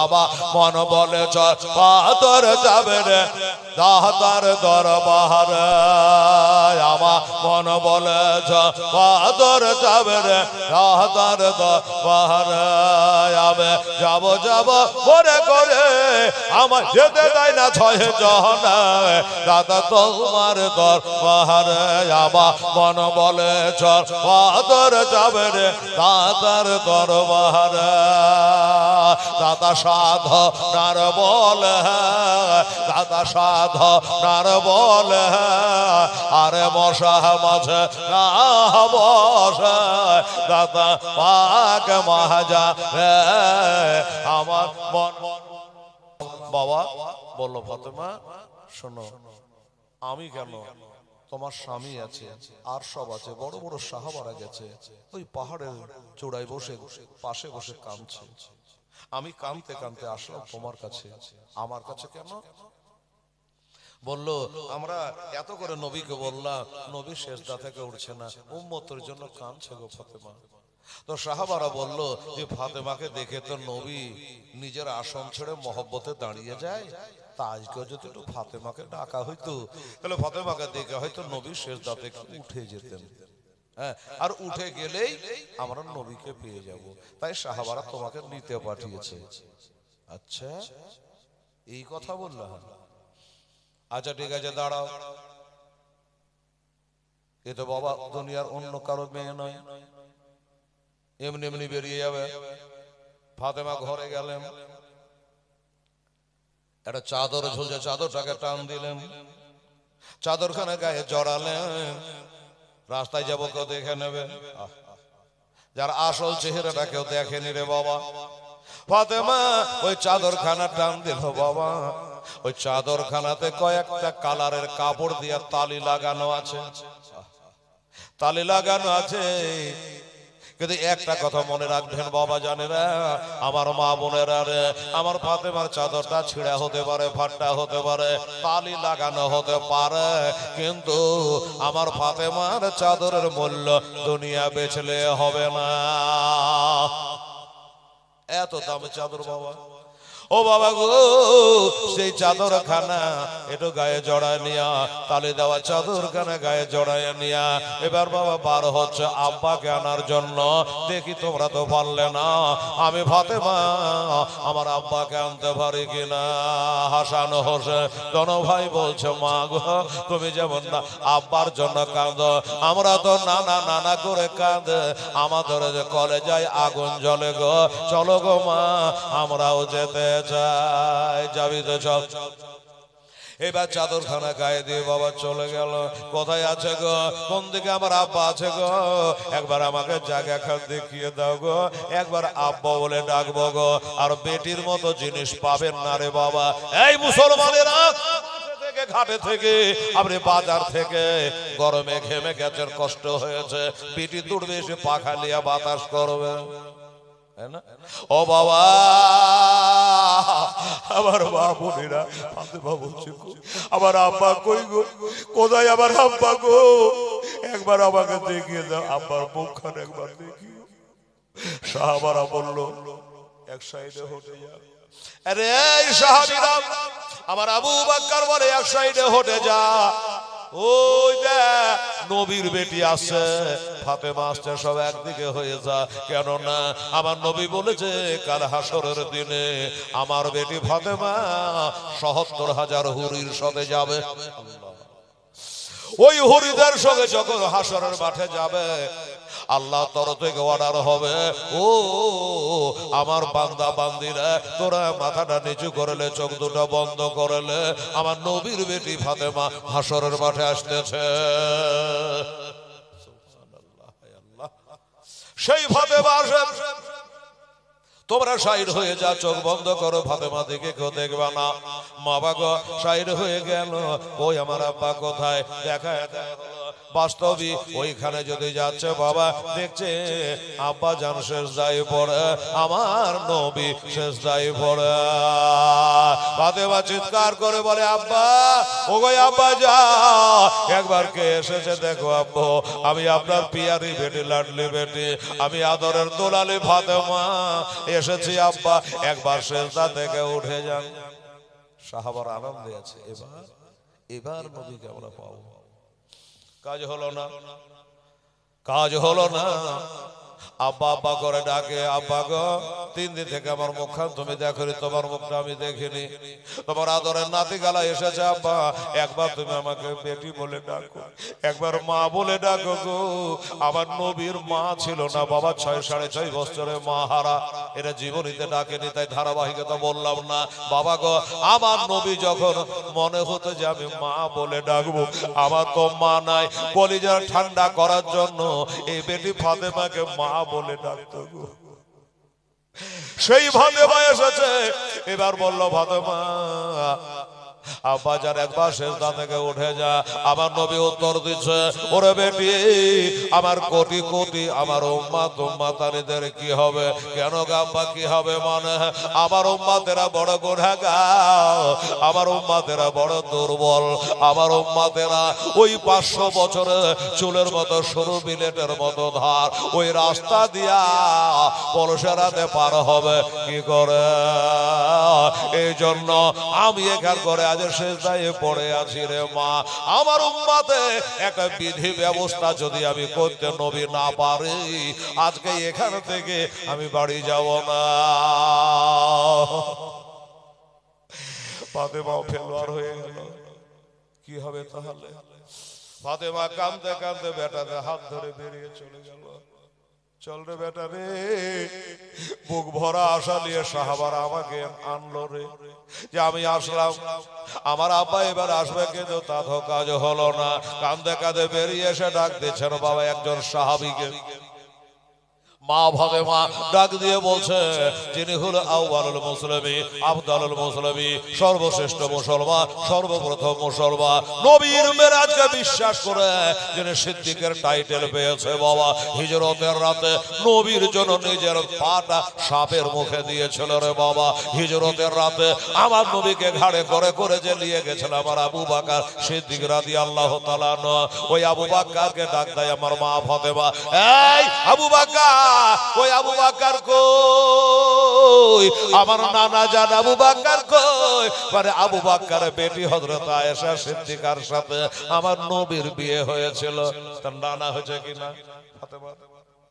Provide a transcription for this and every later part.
আমার মন বলে চল পাথর যাবে রে দাতার দরবারে আমার মন বলে চল পাথর যাবে রে দাতার দরবারে আমি যাব যাব করে করে আমার যেতে দেয় না ছয় জহনে দাদা তোমার দরবারে আমার মন বলে চল পাথর যাবে রে দাতার দরবারে দাদা সাধ নার বলে দাদা সাধ নার বলে আরে মশা মাঝে না বসে দাদা পাক মহাজা আমার মন বাবা বললো ফাতেমা শোনো আমি কেন তোমার স্বামী আছে আর সব আছে বড় বড় সাহাবারা গেছে ওই পাহাড়ের চূড়ায় বসে পাশে বসে কাঁদছে আমি কাঁদতে কাঁদতে আসলাম তোমার কাছে আমার কাছে কেন বললো আমরা এত করে নবীকে বললাম নবী সেজদা থেকে উঠছে না উম্মতের জন্য কাঁদছে গো ফাতেমা তো সাহাবারা বলল যে ফাতেমাকে দেখে তো নবী নিজের আসন ছেড়ে মহব্বতে দাঁড়িয়ে যায় তা আজকে যদি একটু ফাতেমাকে ডাকা হইতো তাহলে ফাতেমাকে দেখে হয়তো নবী সেজদা থেকে উঠে যেতেন হ্যাঁ আর উঠে গেলেই আমরা নবীকে পেয়ে যাব তাই সাহাবারা তোমাকে নিতে পাঠিয়েছে আচ্ছা এই কথা বললাম আচ্ছা ঠিক আছে দাঁড়াও এ তো বাবা দুনিয়ার অন্য কারো মেয়ে নয় এমনি এমনি বেরিয়ে যাবে ফাতেমা ঘরে গেলেন একটা চাদর ঝুলছে চাদরটাকে টান দিলেন চাদরখানে গায়ে জড়ালেন রাস্তায় যাবো কেউ দেখে নেবে যার আসল চেহারাটা কেউ দেখেনি রে বাবা ফাতেমা ওই চাদরখানা টান দিল বাবা ওই চাদরখানাতে কয়েকটা কালারের কাপড় দিয়ে তালি লাগানো আছে তালি লাগানো আছে কিন্তু একটা কথা মনে রাখবেন বাবা জানেরা আমার মা বোনেরা রে আমার ফাতেমার চাদরটা ছিঁড়া হতে পারে ফাটা হতে পারে তালি লাগানো হতে পারে কিন্তু আমার ফাতেমার চাদরের মূল্য দুনিয়া বেচলে হবে না এত দামি চাদর বাবা ও বাবা গো সেই চাদরখানা একটু গায়ে জড়ায় নিয়া তালি দেওয়া চাদরখানা গায়ে জড়ায় নিয়া এবার বাবা বার হচ্ছে আব্বাকে আনার জন্য দেখি তোমরা তো পারলে না আমি ফাতেমা আমার আব্বাকে আনতে পারি কিনা হাসানো হোসে দোনো ভাই বলছে মা গো তুমি যেমন না আব্বার জন্য কাঁদো আমরা তো নানা নানা করে কাঁদে আমাদের যে কলেজায় আগুন জ্বলে গো চলো গো মা আমরাও যেতে চাই যাবি তো চল এবার চাদরখানা গায়ে দিয়ে বাবা চলে গেল কোথায় আছে গো কোন দিকে আমার আব্বা আছে গো একবার আমাকে জায়গা খান দেখিয়ে দাও গো একবার আব্বা বলে ডাকবো গো আর বেটির মতো জিনিস পাবেন না রে বাবা এই মুসলমানেরা ঘাটে থেকে আপনি বাজার থেকে গরমে ঘেমে গেছেন কষ্ট হয়েছে বেটি দূরবে এসে পাখা লিয়া বাতাস করবে ও বাবা আমার মা বোনেরা ফাতেমা বলছে আমার আব্বা কই গো কোথায় আমার আব্বা গো একবার আমাকে দেখিয়ে দাও আব্বার মুখখান একবার দেখিও সাহাবারা বলল এক সাইডে হটে যা আরে এই সাহাবীরা আমার আবু বকর বলে এক সাইডে হটে যা ওই যে নবীর বেটি আসছে ফাতেমা আসছে সব একদিকে হয়ে যা কেন না আমার নবী বলেছে কাল হাসরের দিনে আমার বেটি ফাতেমা ৭৭,০০০ হুরির সাথে যাবে ওই হুরিদের সঙ্গে যখন হাসরের মাঠে যাবে আল্লাহ তরফ থেকে অর্ডার হবে ও আমার বান্দা বান্দিরা তোরা মাথাটা নিচু করলে চোখ দুটো বন্ধ করলে আমার নবীর বেটি ফাতেমা হাসরের মাঠে আসতেছে সেই ফাতেমা আসে তোমরা সাইড হয়ে যা চোখ বন্ধ করো ফাতেমা দিকে কেউ দেখবে না মা বাবা সাইড হয়ে গেল ওই আমার আব্বা কোথায় দেখা বাস্তবই ওইখানে যদি যাচ্ছে বাবা, দেখছে আব্বা জান সেজদায় পড়ে, আমার নবী সেজদায় পড়ে। ফাতেমা চিৎকার করে বলে, আব্বা, ওগো আব্বা যা, একবার কে এসেছে দেখো আব্বু, আমি আপনার পিয়ারি বেটি, লাডলি বেটি, আমি আদরের দোলালি ফাতেমা এসেছি আব্বা, একবার সেজদা থেকে উঠে যান। সাহাবার আনন্দে আছে, এবার নবীকে আমরা পাবো। কাজ হলো না, কাজ হলো না। আব্বা আব্বা করে ডাকে, আব্বা গো, 3 দিন থেকে আমার মুখখান তুমি দেখনি, তোমার মুখটা আমি দেখিনি, তোমার আদরের নাতি গালা এসেছে আব্বা, একবার তুমি আমাকে বেটি বলে ডাকো, একবার মা বলে ডাকো গো। আমার নবীর মা ছিল না বাবা, 6 সাড়ে 6 বছরে মা হারা, এরা জীবনীতে ডাকেনি, তাই ধারাবাহিকতা বললাম না। বাবা গো, আমার নবী যখন মনে হতো যে আমি মা বলে ডাকবো, আমার তো মা নাই, কলিজা ঠান্ডা করার জন্য এই বেটি ফাতেমাকে মা বলে ডাকতো গো। সেই ফাতেমা এসেছে, এবার বলল ফাতেমা, আব্বা যার একবার সেজদা থেকে উঠে যা। আমার নবী উত্তর দিচ্ছে, ওরে বেটি, আমার কোটি কোটি আমার উম্মাত উম্মাতানিদের কি হবে? কেন আব্বা কি হবে? মানে আমার উম্মাতেরা বড় গুনাহগার, আমার উম্মাতেরা বড় দুর্বল, আমার উম্মাতেরা ওই 500 বছরে চুলের মতো সরু বিলেটের মতো ধার, ওই রাস্তা দিয়া পলসেরাতে পার হবে কি করে? এই জন্য আমি এখান করে আজ সেজদায় পড়ে আছি রে মা। আমার উম্মতে একটা বিধি ব্যবস্থা যদি আমি করতে নবী না পারি, আজকে এখান থেকে আমি বাড়ি যাব না। ফাতেমা ফেলোয়ার হয়ে গেল, কি হবে তাহলে? ফাতেমা কাঁদতে কাঁদতে বেটাদের হাত ধরে বেরিয়ে চলে গেল। চল রে বেটা রে, বুক ভরা আশা নিয়ে সাহাবারা আমাকে আনলো রে, যে আমি আসলাম, আমার আব্বা এবার আসবে, কিন্তু তা তো কাজ হলো না। কাঁদতে কাঁদতে বেরিয়ে এসে ডাক দিচ্ছেন বাবা একজন সাহাবীকে। মা ফাতেমা ডাক দিয়ে বলছে, যিনি হলো আউয়ালুল মুসলিমিন, আফদালুল মুসলিমিন, সর্বশ্রেষ্ঠ মুসলমান, সর্বপ্রথম মুসলমান, নবীর মেরাজকে বিশ্বাস করে যিনি সিদ্দিকের টাইটেল পেয়েছে বাবা, হিজরতের রাতে নবীর জন্য নিজের পাটা সাপের মুখে দিয়েছিল রে বাবা। হিজরতের রাতে আমার নবীকে ঘাড়ে করে করে যে নিয়ে গেছিল আমার আবু বকর সিদ্দিক রাদিয়াল্লাহু তাআলা আনহু, ওই আবু বকরকে ডাক দেয় আমার মা ফাতেমা, এই আবু বকর, ওই আবু বকর কই? আমার নানা জান আবু বকর কই? মানে আবু বকরের বেটি হযরত আয়েশা সিদ্দিকার সাথে আমার নবীর বিয়ে হয়েছিল, তার নানা হয়েছে কিনা ফাতেমা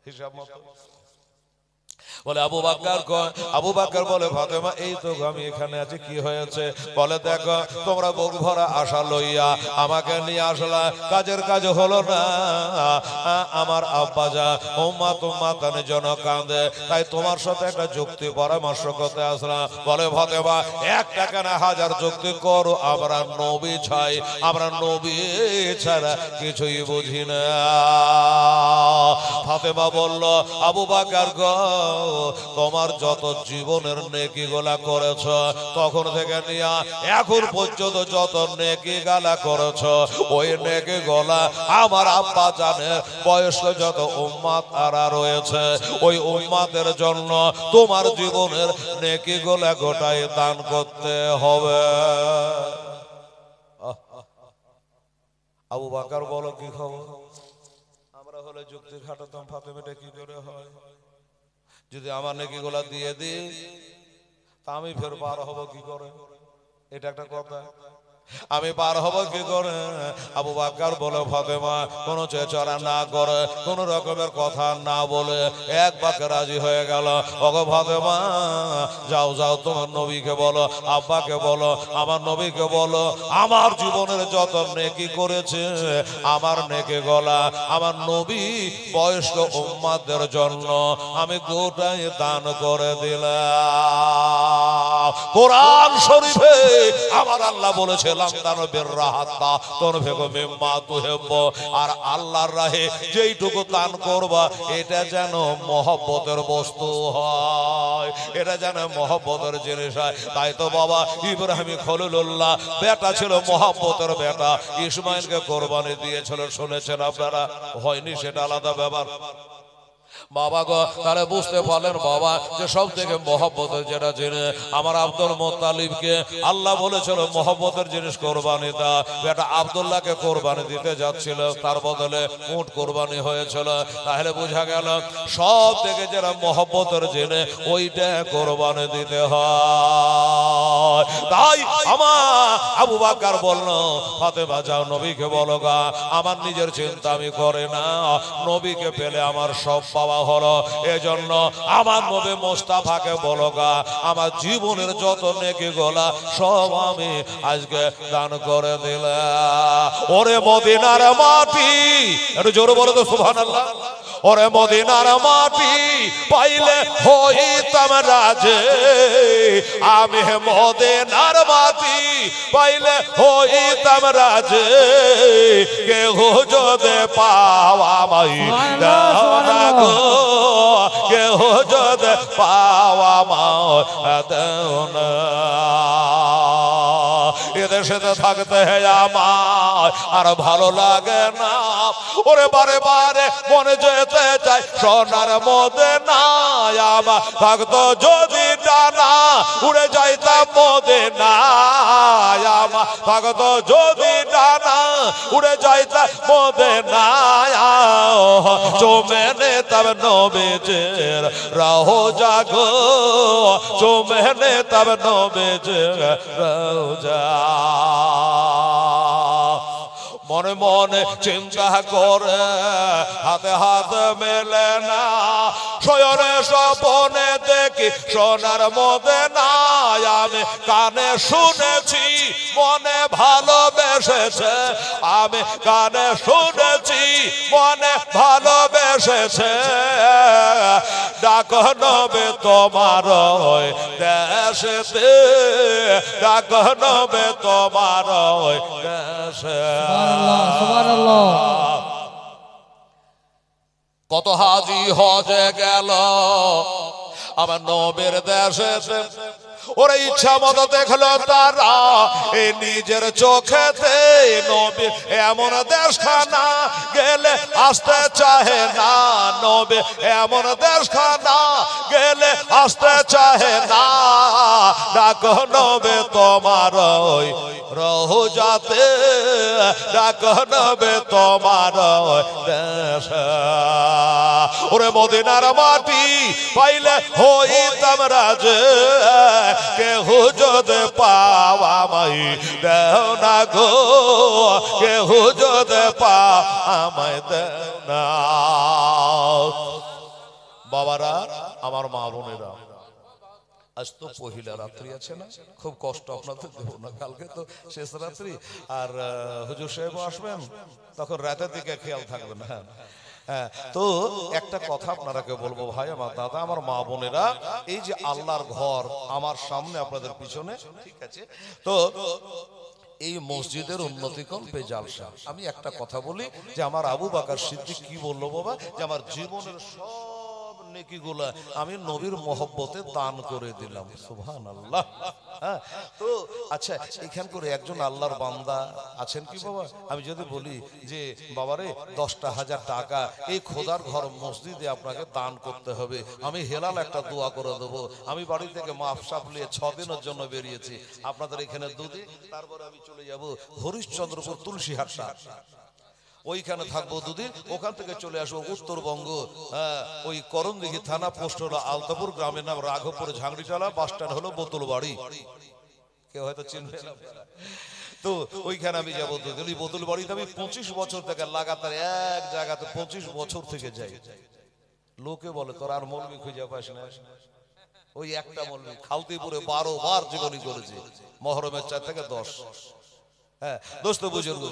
হিসাব মতো বলে আবু বকর কই? আবু বকর বলে, ফাতেমা এই তো আমি এখানে আছি, কি হয়েছে? বলে, দেখো তোমরা বুক ভরা আশা লইয়া আমাকে নিয়ে আসলা, কাজের কাজ হলো না, আমার আব্বা যা উম্মাত উম্মাতানের জন্য কাঁদে, তাই তোমার সাথে একটা যুক্তি পরামর্শ করতে আসলাম। বলে ফাতেমা, একটা কেন 1000 যুক্তি করো, আমরা নবী চাই, আমরা নবী ছাড়া কিছুই বুঝি না। ফাতেমা বলল, আবু বকর গো, তোমার যত জীবনের নেকি গোলা করেছ, তখন থেকে নিয়ে এখন পর্যন্ত যত নেকি গালা করেছ, ওই নেকি গোলা আমার আব্বা জানে বয়স্ক যত উম্মাত আরা রয়েছে, ওই উম্মাতের জন্য তোমার জীবনের নেকি গোলা গোটাই দান করতে হবে। আবু বকর বলো, কি খবর? আমরা হলে যুক্তি খাটাতাম, ফাতেমাটা কি করে হয়? যদি আমার নেকি গোলা দিয়ে দিই, তা আমি ফের পার হব কি করে? এটা একটা কথা, আমি পার হব কি করে? আবু বকর বলে, ফাতেমা কোন চেচরা না করে, কোন রকমের কথা না বলে এক বাক্যে রাজি হয়ে গেল। ওগো ফাতেমা, যাও যাও, তোমার নবীকে বলো, আব্বাকে বলো, আমার নবীকে বলো, আমার জীবনের যত নেকি করেছে, আমার নেকি গলা আমার নবী বয়স্ক উম্মাদের জন্য আমি গোটাই দান করে দিলাম। কোরআন শরীফে আমার আল্লাহ বলেছে লাংদানো বিররাহাত্তা তনফিকু মিম্মা তুহিব্বু, আর আল্লাহর রাহে যেইটুকু দান করবা এটা যেন মহব্বতের বস্তু হয়, এটা যেন মহব্বতের জিনিস হয়। তাই তো বাবা ইব্রাহিম খলিলুল্লাহ বেটা ছিল মহব্বতের বেটা, ইসমাইলকে কোরবানি দিয়েছিল, শুনেছেন আপনারা? হয়নি সেটা আলাদা ব্যাপার। বাবা গো, তাহলে বুঝতে পারলেন বাবা যে সব থেকে মহব্বতের যেটা জিনিস আমার আব্দুল মুত্তালিবকে আল্লাহ বলেছিল মহব্বতের জিনিস কোরবানি দা। বেটা আব্দুল্লাহকে কোরবানি দিতে যাচ্ছিল, তার বদলে উট কোরবানি হয়েছিল। তাহলে বোঝা গেল সব থেকে যেটা মহব্বতের জিনিস ওইটা কোরবানি দিতে হয়। তাই আমার আবু বকর বলল, ফাতেমা যাও নবীকে বলো গা আমার নিজের চিন্তা আমি করে না, নবীকে পেলে আমার সব পাওয়া হলো। এজন্য আমার নবী মোস্তাফাকে বলো গা আমার জীবনের যত নেকি গোলা সব আমি আজকে দান করে দিলাম। ওরে মদিনার মাটি, একটু জোরে বলো তো সুবহানাল্লাহ। ওরে মদিনার মাটি পাইলে হইতাম রাজে, আমি মদিনার মাটি পাইলে হইতাম রাজে, কেহ যদি পাওয়া মাই দাও না গো, কেহ যদি পাওয়া মাই দাও না। এদেশে থাকতে আমার আর ভালো লাগে না, ওরে বারে বারে মনে যেতে চাই সোনার মদিনা। আমার থাকতো যদি ডানা উড়ে যাইতাম মদিনা, আমার থাকতো যদি ডানা উড়ে যাইতাম মদিনা। চুমে নিতাম নবীজির রওজা গো, চুমে নিতাম নবীজির রওজা। মনে মনে চিন্তা করে হাতে হাত মেলে না, শয়নে স্বপনে দেখি সোনার মদিনা। আমি কানে শুনেছি মনে ভালোবেসেছে, আমি কানে শুনেছি মনে ভালোবেসেছে। ডাক নবে তোমার দেশেতে, ডাক নবে তোমার দেশে। কত হাজি হজে গেল আমার নবীর দেশেতে, ওরা ইচ্ছা মতো দেখলো তারা এই নিজের চোখেতে। নবী এমন দেশখানা গেলে আসতে চাহে না, নবী এমন দেশখানা গেলে আসতে চাহে না। ডাক নবে তোমার ওই রওজাতে, ডাক নবে তোমার দেশ। ওরে মদিনার মাটি পাইলে হইতাম রাজে, কেহ যদি পাওয়া মাই দেও না গো, কেহ যদি পাওয়াই দেও না। বাবারা আমার মা বোনেরা, আজ তো পহিলা রাত্রি আছে না, খুব কষ্ট আপনাদের দেব না, কালকে তো শেষ রাত্রি। আর হুজুর সাহেব আসবেন, তখন রাতের দিকে খেয়াল থাকবে না। হ্যাঁ, তো একটা কথা আপনারাকে বলবো ভাই, আমার দাদা, আমার মা বোনেরা, এই যে আল্লাহর ঘর আমার সামনে আপনাদের পিছনে, ঠিক আছে, তো এই মসজিদের উন্নতিকরণ পেজালসা। আমি একটা কথা বলি যে আমার আবু বকর সিদ্দিক কি বললো বাবা, যে আমার জীবনের সব নেকিগুলা আমি নবীর মহব্বতে দান করে দিলাম। সুবহানাল্লাহ। হ্যাঁ, তো আচ্ছা এখান করে একজন আল্লাহর বান্দা আছেন কি বাবা? আমি যদি বলি যে বাবারে 10,000 টাকা এই খোদার ঘর মসজিদে আপনাকে দান করতে হবে, আমি হেলাল একটা দোয়া করে দেবো। আমি বাড়ি থেকে মাফসাফ নিয়ে 6 দিনের জন্য বেরিয়েছি, আপনাদের এখানে 2 দিন, তারপরে আমি চলে যাব হরিশ্চন্দ্রপুর তুলসীহাটটা, ওইখানে থাকবো 2 দিন, ওখান থেকে চলে আসবো উত্তরবঙ্গ। ওই করণদিঘি থানা, পোস্ট হলো আলতাপুর, গ্রামের নাম রাঘবপুর, ঝাংড়িচালা, বাস স্ট্যান্ড হলো বোতলবাড়ি, কেউ হয়তো চিনবে না। তো ওইখানে আমি যাবো 2 দিন। বোতলবাড়িতে আমি 25 বছর থেকে লাগাতার এক জায়গাতে 25 বছর থেকে যাই। লোকে বলে তোর আর মৌলবি খুঁজে পাস না, ওই একটা মৌলবি খালতিপুরে 12 বার জীবনী করেছে, মহরমের 4 থেকে 10। হ্যাঁ দোস্ত বুজুর্গ,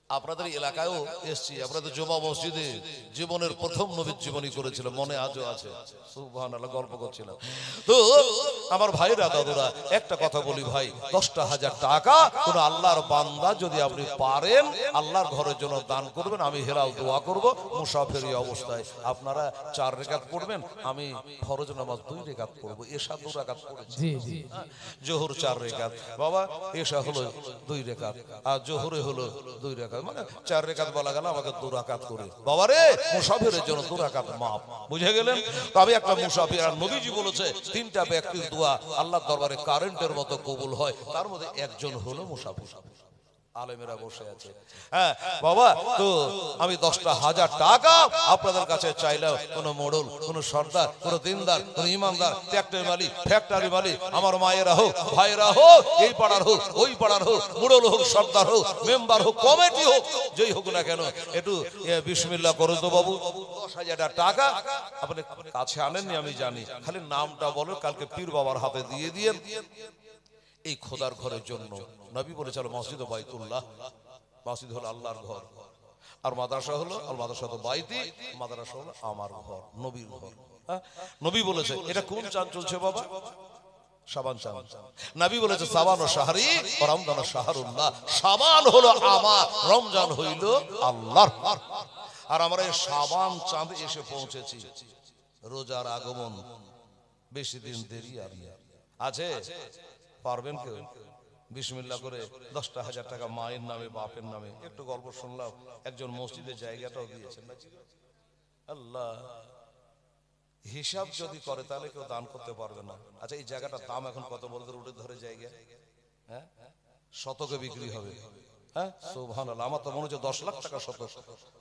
আপনাদের এলাকায়ও এসছি, আপনাদের জুমা মসজিদে জীবনের প্রথম নবীর জীবনী করেছিল, মনে আজও আছে। সুবহানাল্লাহ, গল্প করছিলাম। তো আমার ভাইরা দাদুরা, একটা কথা বলি ভাই, 10,000 টাকা কোন আল্লাহর বান্দা যদি আপনি পারেন আল্লাহর ঘরের জন্য দান করবেন, আমি হেলাল দোয়া করব। মুসাফিরি অবস্থায় আপনারা 4 রাকাত পড়বেন, আমি ফরজ নামাজ 2 রাকাত পড়ব। এশা 2 রাকাত পড়েছি, জি জি, জোহর 4 রাকাত, বাবা এশা হলো 2 রাকাত, আর জোহরে হলো 2 রাকাত, মানে 4 রাকাত বলা গেল, আমাকে 2 রাকাত করে। বাবা রে, মুসাফিরের জন্য 2 রাকাত মাপ, বুঝে গেলেন? তবে একটা মুসাফির, আর নবীজি বলেছে 3টা ব্যক্তির দোয়া আল্লাহর দরবারে কারেন্টের মতো কবুল হয়, তার মধ্যে একজন হলো মুসাফির। আলেমেরা বসে আছে। হ্যাঁ বাবা, তো আমি 10,000 টাকা আপনাদের কাছে চাইলাম। কোন মোড়ল, কোন সর্দার, কোন দিনদার, কোন ইমানদার, ট্রাক্টর মালিক, ফ্যাক্টরি মালিক, আমার মায়েরা হোক, ভাইরা হোক, এই পাড়ার হোক, ওই পাড়ার হোক, মোড়ল হোক, সর্দার হোক, মেম্বার হোক, কমিটি হোক, যেই হোক না কেন, একটু বিসমিল্লাহ করে তো বাবু। 10,000 টাকা আপনি কাছে আনেননি আমি জানি, খালি নামটা বলো, কালকে পীর বাবার হাতে দিয়ে দিয়েন এই খোদার ঘরের জন্য। নবী বলেছিল মসজিদ ও বাইতুল্লাহ, মসজিদ হলো আল্লাহর ঘর, আর মাদ্রাসা হলো আল মাদ্রাসা তো বাইতি, মাদ্রাসা হলো আমার ঘর, নবীর ঘর। নবী বলেছে, এটা কোন চাঁদ চলছে বাবা? শাবান চাঁদ। নবী বলেছে শাবান ও শাহরি ও রমজান ও শাহরুল্লাহ। শাবান হলো আমার, রমজান হইল আল্লাহর। আর আমরা এই শাবান চাঁদ এসে পৌঁছেছি, রোজার আগমন বেশি দিন দেরি আর আছে। পারবেন কেউ বিসমিল্লাহ করে 10,000 টাকা মায়ের নামে, বাপের নামে? একটু গল্প শুনলাম, একজন মসজিদের জায়গাটাও দিয়েছেন। আল্লাহ, হিসাব যদি করে তাহলে কেউ দান করতে পারবে না। আচ্ছা, এই জায়গাটার দাম এখন কত বলতে উঠে ধরে জায়গা? হ্যাঁ, শতকে বিক্রি হবে। হ্যাঁ সুবহানাল্লাহ, আমার তো মনে হচ্ছে 10 লাখ টাকা শতক।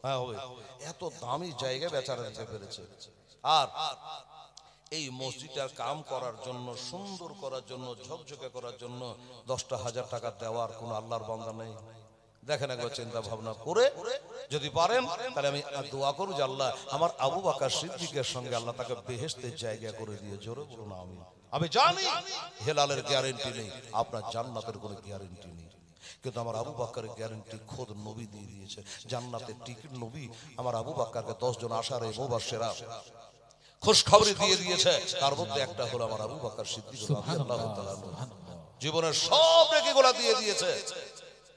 হ্যাঁ হবে, এত দামি জায়গা বেচারা দিতে পেরেছে। আর এই মসজিদটার কাম করার জন্য, সুন্দর করার জন্য, ঝকঝকে করার জন্য 10,000 টাকা দেওয়ার কোন আল্লাহর বান্দা নেই? দেখেন একবার চিন্তা ভাবনা করে, যদি পারেন তাহলে আমি দোয়া করব যে আল্লাহ আমার আবু বকর সিদ্দিকের সঙ্গে আল্লাহ তাকে বেহেশতের জায়গা করে দিয়ে। জোরে বলুন আমিন। আমি জানি হেলালের গ্যারান্টি নেই, আপনার জান্নাতের কোনো গ্যারান্টি নেই, কিন্তু আমার আবু বকরের গ্যারান্টি খোদ নবী দিয়ে দিয়েছে। জান্নাতের টিকিট নবী আমার আবু বকরকে 10 জন আশারে মুবাশশিরা খুশখবরি দিয়ে দিয়েছে, তার মধ্যে একটা হলো আমার আবু বকর সিদ্দিক রাদিয়াল্লাহু তাআলা। জীবনের সব নেকিগুলো দিয়ে দিয়েছে।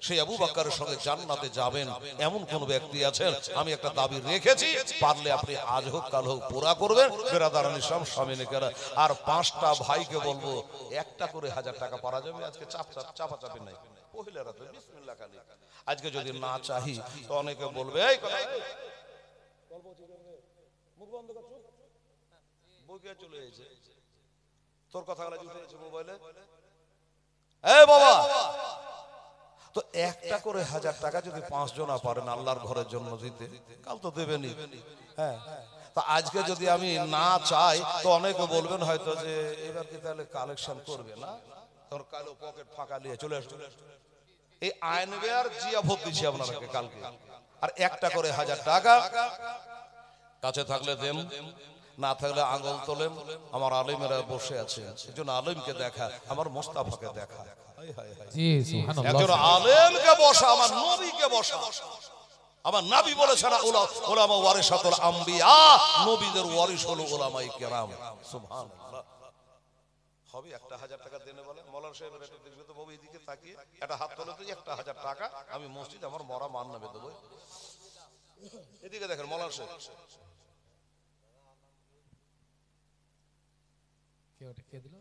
সেই আবু বকরের সঙ্গে জান্নাতে যাবেন এমন কোন ব্যক্তি আছেন? আমি একটা দাবি রেখেছি, পারলে আপনি আজ হোক কাল হোক পুরা করবেন। বেরাদারান ইসলাম স্বামীনেকেরা, আর 5টা ভাইকে বলবো একটা করে 1000 টাকা পারা যাবে। আজকে চাপাচাপি নাই, পহিলা রাতে বিসমিল্লাহ খালি। আজকে যদি না চাহি তো অনেকে বলবে এই মুখ বন্ধ কর, বুকে চলে এসেছে তোর কথাগুলো উঠে এসেছে মোবাইলে। এই বাবা, তো একটা করে 1000 টাকা যদি 5 জনা পারেন আল্লাহর ঘরের জন্য দিতে, কাল তো দেবেনই। হ্যাঁ, তা আজকে যদি আমি না চাই তো অনেকে বলবেন হয়তো যে এবার কি তাহলে কালেকশন করবে না, তোর কালো পকেট ফাঁকা নিয়ে চলে আসবে। এই আইনবে আর জিয়া ভোট দিচ্ছি আপনাকে কালকে। আর একটা করে 1000 টাকা কাছে থাকলে দেন, না থাকলে আঙ্গুল তোলেন। আমার আলেমেরা বসে আছে, একজন আলেমকে দেখা, আমার মোস্তাফাকে দেখা। একজন আলেমকে বসা, আমার নবীকে বসা। আমার নবী বলেছেন উলামা ওয়ারিসাতুল আম্বিয়া, নবীদের ওয়ারিস হলো উলামায়ে কেরাম। সুবহানাল্লাহ। হবে 1000 টাকা দেনে বলে মৌলানা সাহেবের এটা দেখবে তো বাবু, এদিকে তাকিয়ে একটা হাত তোলে তো 1000 টাকা আমি মসজিদ আমার মরা মান নামে দেবো। এদিকে দেখেন মৌলানা সাহেব, কে দিল?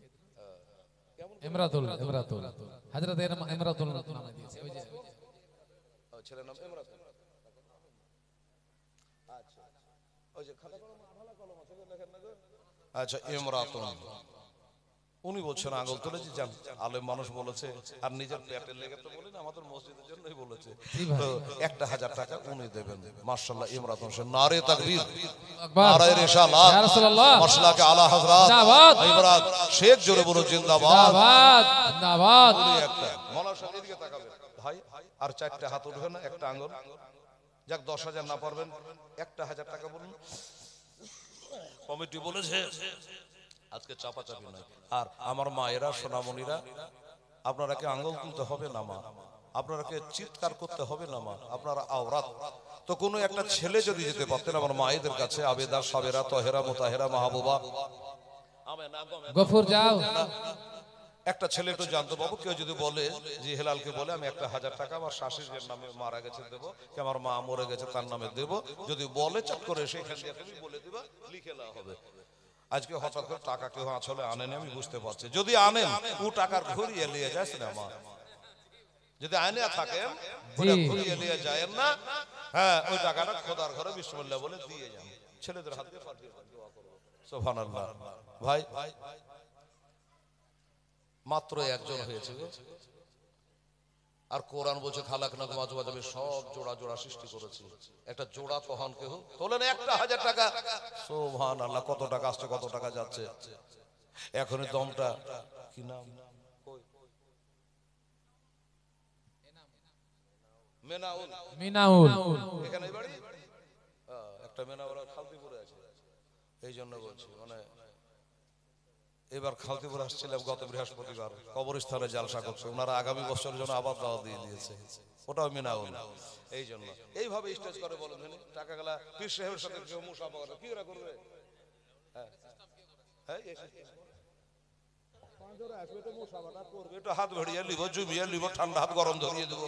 ইমরাতুল হযরত ইমরাতুল নামে দিয়েছে, ওই যে ছেলের নাম ইমরাতুল। আচ্ছা, ওই যে খাতা কলম আঠালা কলম আছে লেখেন না গো। আচ্ছা, ইমরাতুল উনি বলছেন আঙ্গুল তুলেছি, জান আলেম মানুষ বলেছে, আর নিজের পেটে লেগে তো বলি না, আমাদের মসজিদের জন্যই বলেছে। তো 1000 টাকা উনি দেবেন। মাশাআল্লাহ, ইমরাতুল হোসেন, নারে তাকবীর, নারে রিসালাত, ইয়া রাসূলুল্লাহ, মাশলাকে আলা হযরত, জিন্দাবাদ। ইমরাত শেখ জোরে বলো জিন্দাবাদ, জিন্দাবাদ, জিন্দাবাদ। উনি একটা মৌলানা সাহেব এদিকে তাকাবেন ভাই, আর 4টা হাত উঠবে না, একটা আঙ্গুল। যাক 10,000 না পারবেন 1000 টাকা বলুন। কমিটি বলেছে আজকে চাপাচাপি নাই। আর আমার মায়েরা, সোনামণিরা, আপনারা কি আঙ্গুল তুলতে হবে না? মা আপনারাকে চিৎকার করতে হবে না মা, আপনারা আওরাত। তো কোনো একটা ছেলে যদি যেতে পারতেন আমার মায়েদের কাছে, আবেদা, সাবেরা, তহেরা, মোতাহেরা, মাহবুবা, গফুর যাও। একটা ছেলে একটু জানতো বাবু, কেউ যদি বলে যে হেলালকে বলে আমি 1000 টাকা আমার শাশুড়ির নামে মারা গেছে দেবো, কি আমার মা মরে গেছে তার নামে দেবো, যদি বলে চট করে সেখান দিয়ে তুমি বলে দিবা, লিখে নেওয়া হবে। আজকে হঠাৎ করে টাকা কেউ আসলে আনেনি, আমি বুঝতে পারছি। যদি আনেন ও টাকার ঘুরিয়ে নিয়ে যাস না মা, যদি আইনে থাকেন ওটা ঘুরিয়ে নিয়ে যায় না। হ্যাঁ, ওই টাকাটা খোদার ঘরে বিসমিল্লাহ বলে দিয়ে যান, ছেলেদের হাত দিয়ে পাঠিয়ে দেন, দোয়া করো। সুবহানাল্লাহ। ভাই মাত্র একজন হয়েছে গো, আর কোরআন বলছে খালাকনাকুম আজওয়াজা, সব জোড়া জোড়া সৃষ্টি করেছি, একটা জোড়া কখন কেউ তোলেন 1000 টাকা। সুবহানাল্লাহ, কত টাকা আসছে কত টাকা যাচ্ছে। এখনই দমটা কি নাম, মেনাউল, মিনাউল। এখানে বাড়ি একটা মেনাউল খালতিপুরে আছে, এই জন্য বলছি। মানে এবার খালতিপুর আসছিলাম গত বৃহস্পতিবার, কবরস্থানে জালসা করছে ওনারা, আগামী বছরের জন্য আবার দাওয়াত দিয়ে দিয়েছে, ওটাও মিনাউল। এই জন্য এইভাবে স্টেজ করে বলেন টাকা গেলা পীর সাহেবের সাথে কেউ মুসাফা করে, কি ওরা করবে? হ্যাঁ হ্যাঁ, একটু হাত ভরিয়ে লিব, জুমিয়ে লিব, ঠান্ডা হাত গরম ধরিয়ে দেবো।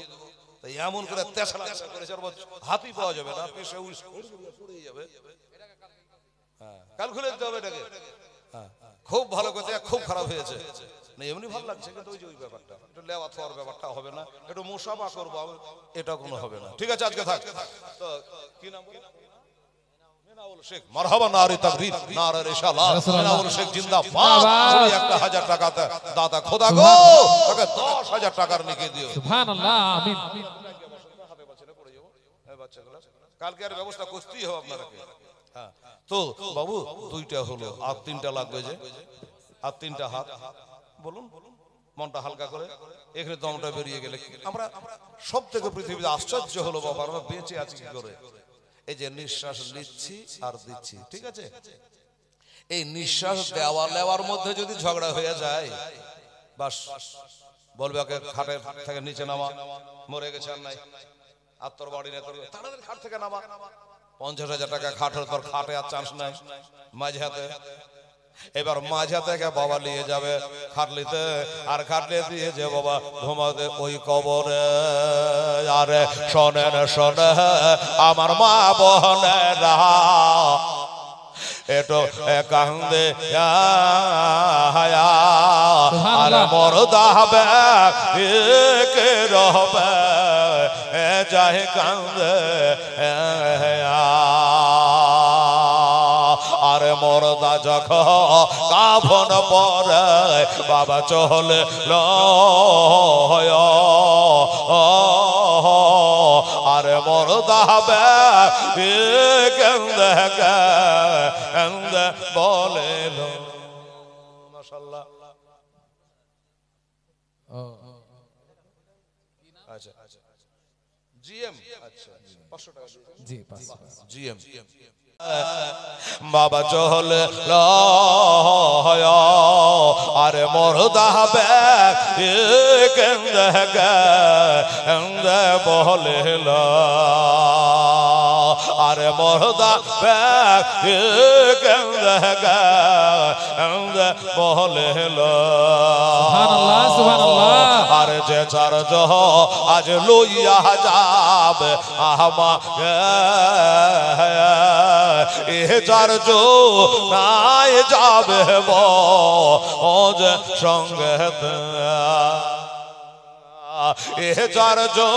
এমন করে তেসলা করেছে হাতই পাওয়া যাবে না, পেশে পড়ে যাবে। হ্যাঁ, কাল খুলে দিতে হবে এটাকে। হ্যাঁ, খুব ভালো কথা, খুব খারাপ হয়েছে না, এমনি ভালো লাগছে, কিন্তু ওই যে ওই ব্যাপারটা একটু লেওয়া থাওয়ার ব্যাপারটা হবে না, একটু মুসাফা করবো, এটা কোনো হবে না। ঠিক আছে, আজকে থাক। তো কি নাম বলে? মেনাউল শেখ। মারহাবা, নারে তাকবীর, নারে রিসালাত, মেনাউল শেখ জিন্দাবাদ। 1000 টাকা দাতা খোদা গো, তাকে 10,000 টাকার লিখে দিও। সুবহানাল্লাহ, আমিন। কালকে আর ব্যবস্থা করতেই হবে আপনাকে। হ্যাঁ, তো বাবু দুইটা হলো, আর তিনটা লাগবে যে, আর তিনটা হাত বলুন, মনটা হালকা করে। এখানে দমটা বেরিয়ে গেলে আমরা সব থেকে পৃথিবীতে আশ্চর্য হলো বাবা, আমরা বেঁচে আছি কি করে। এই যে নিঃশ্বাস নিচ্ছি আর দিচ্ছি, ঠিক আছে, এই নিঃশ্বাস দেওয়া নেওয়ার মধ্যে যদি ঝগড়া হয়ে যায়, বাস বলবে ওকে খাটের থেকে নিচে নামা, মরে গেছে আর নাই, আর তোর বাড়ি নেই, তোর তাড়াতাড়ি খাট থেকে নামা। 50,000 টাকা খাটের, তোর খাটে আর চান্স নাই, মাঝে হাতে। এবার মাঝে থেকে বাবা নিয়ে যাবে খাটলিতে, আর খাটলে দিয়ে যে বাবা ঘুমাতে ওই কবরে। আরে শোনেন শোনে আমার মা বোনেরা, এটো কান্দে আর মরদা হবে কে রবে, যাহে কান্দে আরে মরদা যখন কাফন পরে বাবা চলে আরে মরদা হবে কেন্দে কেন্দে বলে। মাশাআল্লাহ। আচ্ছা আচ্ছা, জিএম, আচ্ছা 500 টাকা জি, 500 জিএম। বাবা চলে আরে মরদা হবে কেন্দে কেন্দে বলে, আরে মরদা কেন্দে কেন্দে বলে। সুবহানাল্লাহ, সুবহানাল্লাহ। আরে যে চার জহ আজ লইয়া যাবে আহমা এ চার জো নাই যাবে বজ সঙ্গে, এ চার জো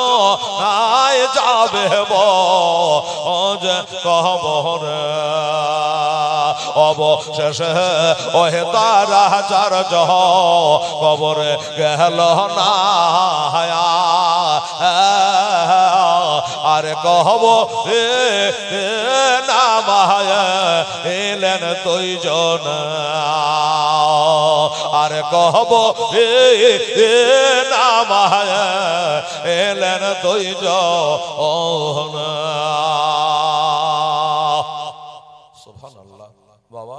নাই যাবে বজ কবরে। অবশেষে ওহে তারা চার জহ কবরে গেল না, আরে কহব নামায় এলেন দুইজন, আরে কহব নামায় এলেন দুইজন। সুবহানাল্লাহ। বাবা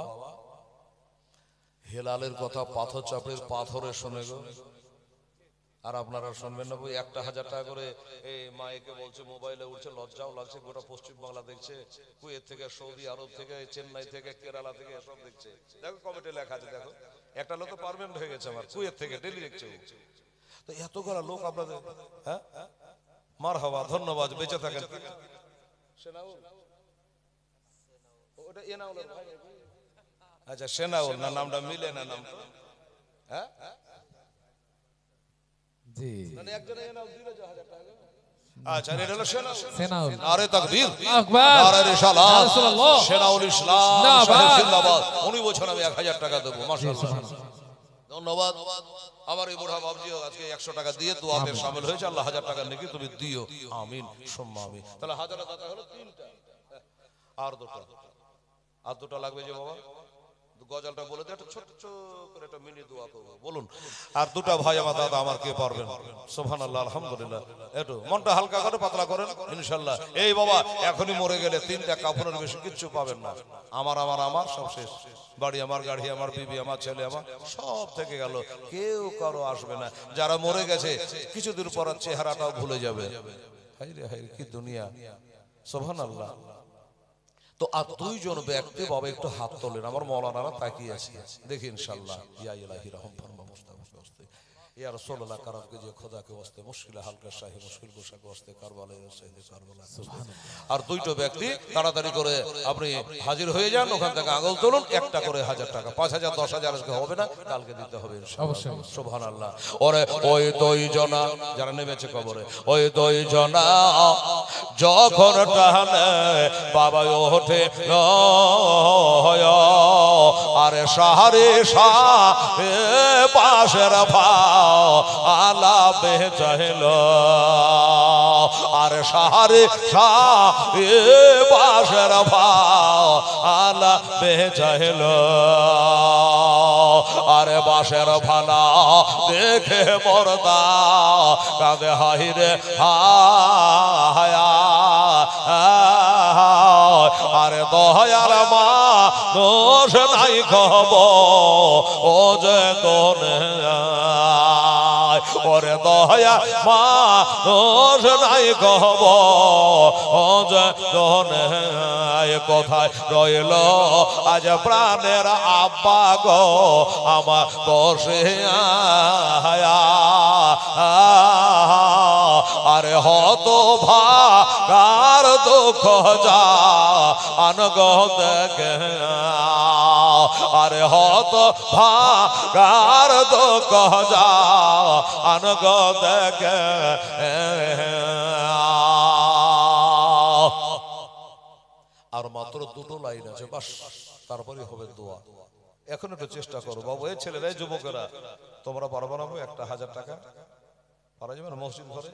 হেলালের কথা পাথর চাপড়ির পাথরে শুনে গো, আর আপনারা শুনবেন না, 1,000 টাকা করে এই মায়েকে বলছে, মোবাইলে উঠছে, লজ্জাও লাগছে, গোটা পশ্চিম বাংলা দেখছে, কুয়েত থেকে, সৌদি আরব থেকে, চেন্নাই থেকে, কেরালা থেকে এসব দেখছে। দেখো কমেন্টে লেখা আছে, দেখো একটা লোক তো পার্মানেন্ট হয়ে গেছে আমার, কুয়েত থেকে ডেলি দেখছে। তো এত করা লোক আপনাদের, হ্যাঁ মারহাবা, ধন্যবাদ, বেঁচে থাকেন। আচ্ছা সেনাউল না, নামটা মিলে না নাম, হ্যাঁ জি আচ্ছা এটা হলো সেনাউল। নারে তাকবীর, আকবার, নারে রিসালাত, ইয়া রাসূলুল্লাহ, সেনাউল ইসলাম জিন্দাবাদ, সাহেব জিন্দাবাদ। উনি বলছেন আমি 1000 টাকা দেবো, মাশাআল্লাহ, ধন্যবাদ। আমার এই বুড়া বাবজিও আজকে 100 টাকা দিয়ে দোয়াতে শামিল হয়েছে। আল্লাহ 1000 টাকা নাকি তুমি দিও, আমিন সুম্মা আমিন। তাহলে 1000 টাকা হলো 3টা, আর দুটো লাগবে যে বাবা, গজলটা বলে দে, একটা ছোট করে একটা মিনি দোয়া করবো, বলুন। আর দুটা ভাই আমার দাদা আমার কে পারবেন, সুবহানাল্লাহ, আলহামদুলিল্লাহ। একটু মনটা হালকা করে, পাতলা করেন ইনশাআল্লাহ। এই বাবা এখনই মরে গেলে 3টা কাফনের বেশি কিচ্ছু পাবেন না। আমার সব শেষ, বাড়ি আমার, গাড়ি আমার, বিবি আমার, ছেলে আমার, সব থেকে গেল, কেউ কারো আসবে না। যারা মরে গেছে কিছুদিন পর চেহারাটাও ভুলে যাবে। হায় রে হায়, কি দুনিয়া, সুবহানাল্লাহ। তো আর 2 জন ব্যক্তি বাবা একটু হাত তোলেন, আমার মৌলানারা তাকিয়ে আছে, দেখি ইনশাআল্লাহ। ইয়া ইলাহি রহম ফরমা মুস্তাফা ওয়াস্তে, ইয়া রাসূলুল্লাহ কারাম কে যে খোদা কে ওয়াস্তে, মুশকিল হাল কা শাহি মুশকিল কুশা কে ওয়াস্তে, কারবালায় সাইয়্যিদে কারবালা, সুবহানাল্লাহ। আর 2টো ব্যক্তি তাড়াতাড়ি করে আপনি হাজির হয়ে যান, ওখান থেকে আঙুল তুলুন, একটা করে 1000 টাকা, 5000 10,000 আজকে হবে না, কালকে দিতে হবে ইনশাআল্লাহ, অবশ্যই, সুবহানাল্লাহ। ওরে ওই 2 জনা যারা নেমেছে কবরে, ওই 2 জনা যখন টানে বাবা ওঠে আরে সাহারে সাহে পাশের ভাও আলা বেচাইল, আরে সাহারে সাহে পাশের ভাও আলা বেচাইল, আরে বাসের ভালা দেখে মরদা কাঁদে হাইরে হায়া, আরে দয়ার মা দোষ নাই খব ও যে তোনে, ওরে দয়া মা দোষ নাই খব ও যে তোনে, কোথায় রইল আজ প্রাণের আব্বা গো আমার বসে আয়া, আরে হত ভাগার দুঃখ যা আনগ দেখে, আরে হত ভাগার দুঃখ যা আনগ দেখে। আর মাত্র 2টো লাইন আছে, বাস, তারপরে হবে দোয়া। এখন একটু চেষ্টা করো বাবু, এই ছেলেরা, এই যুবকেরা, তোমরা পারবো না 1000 টাকা পারা যাবে না মসজিদ ঘরে?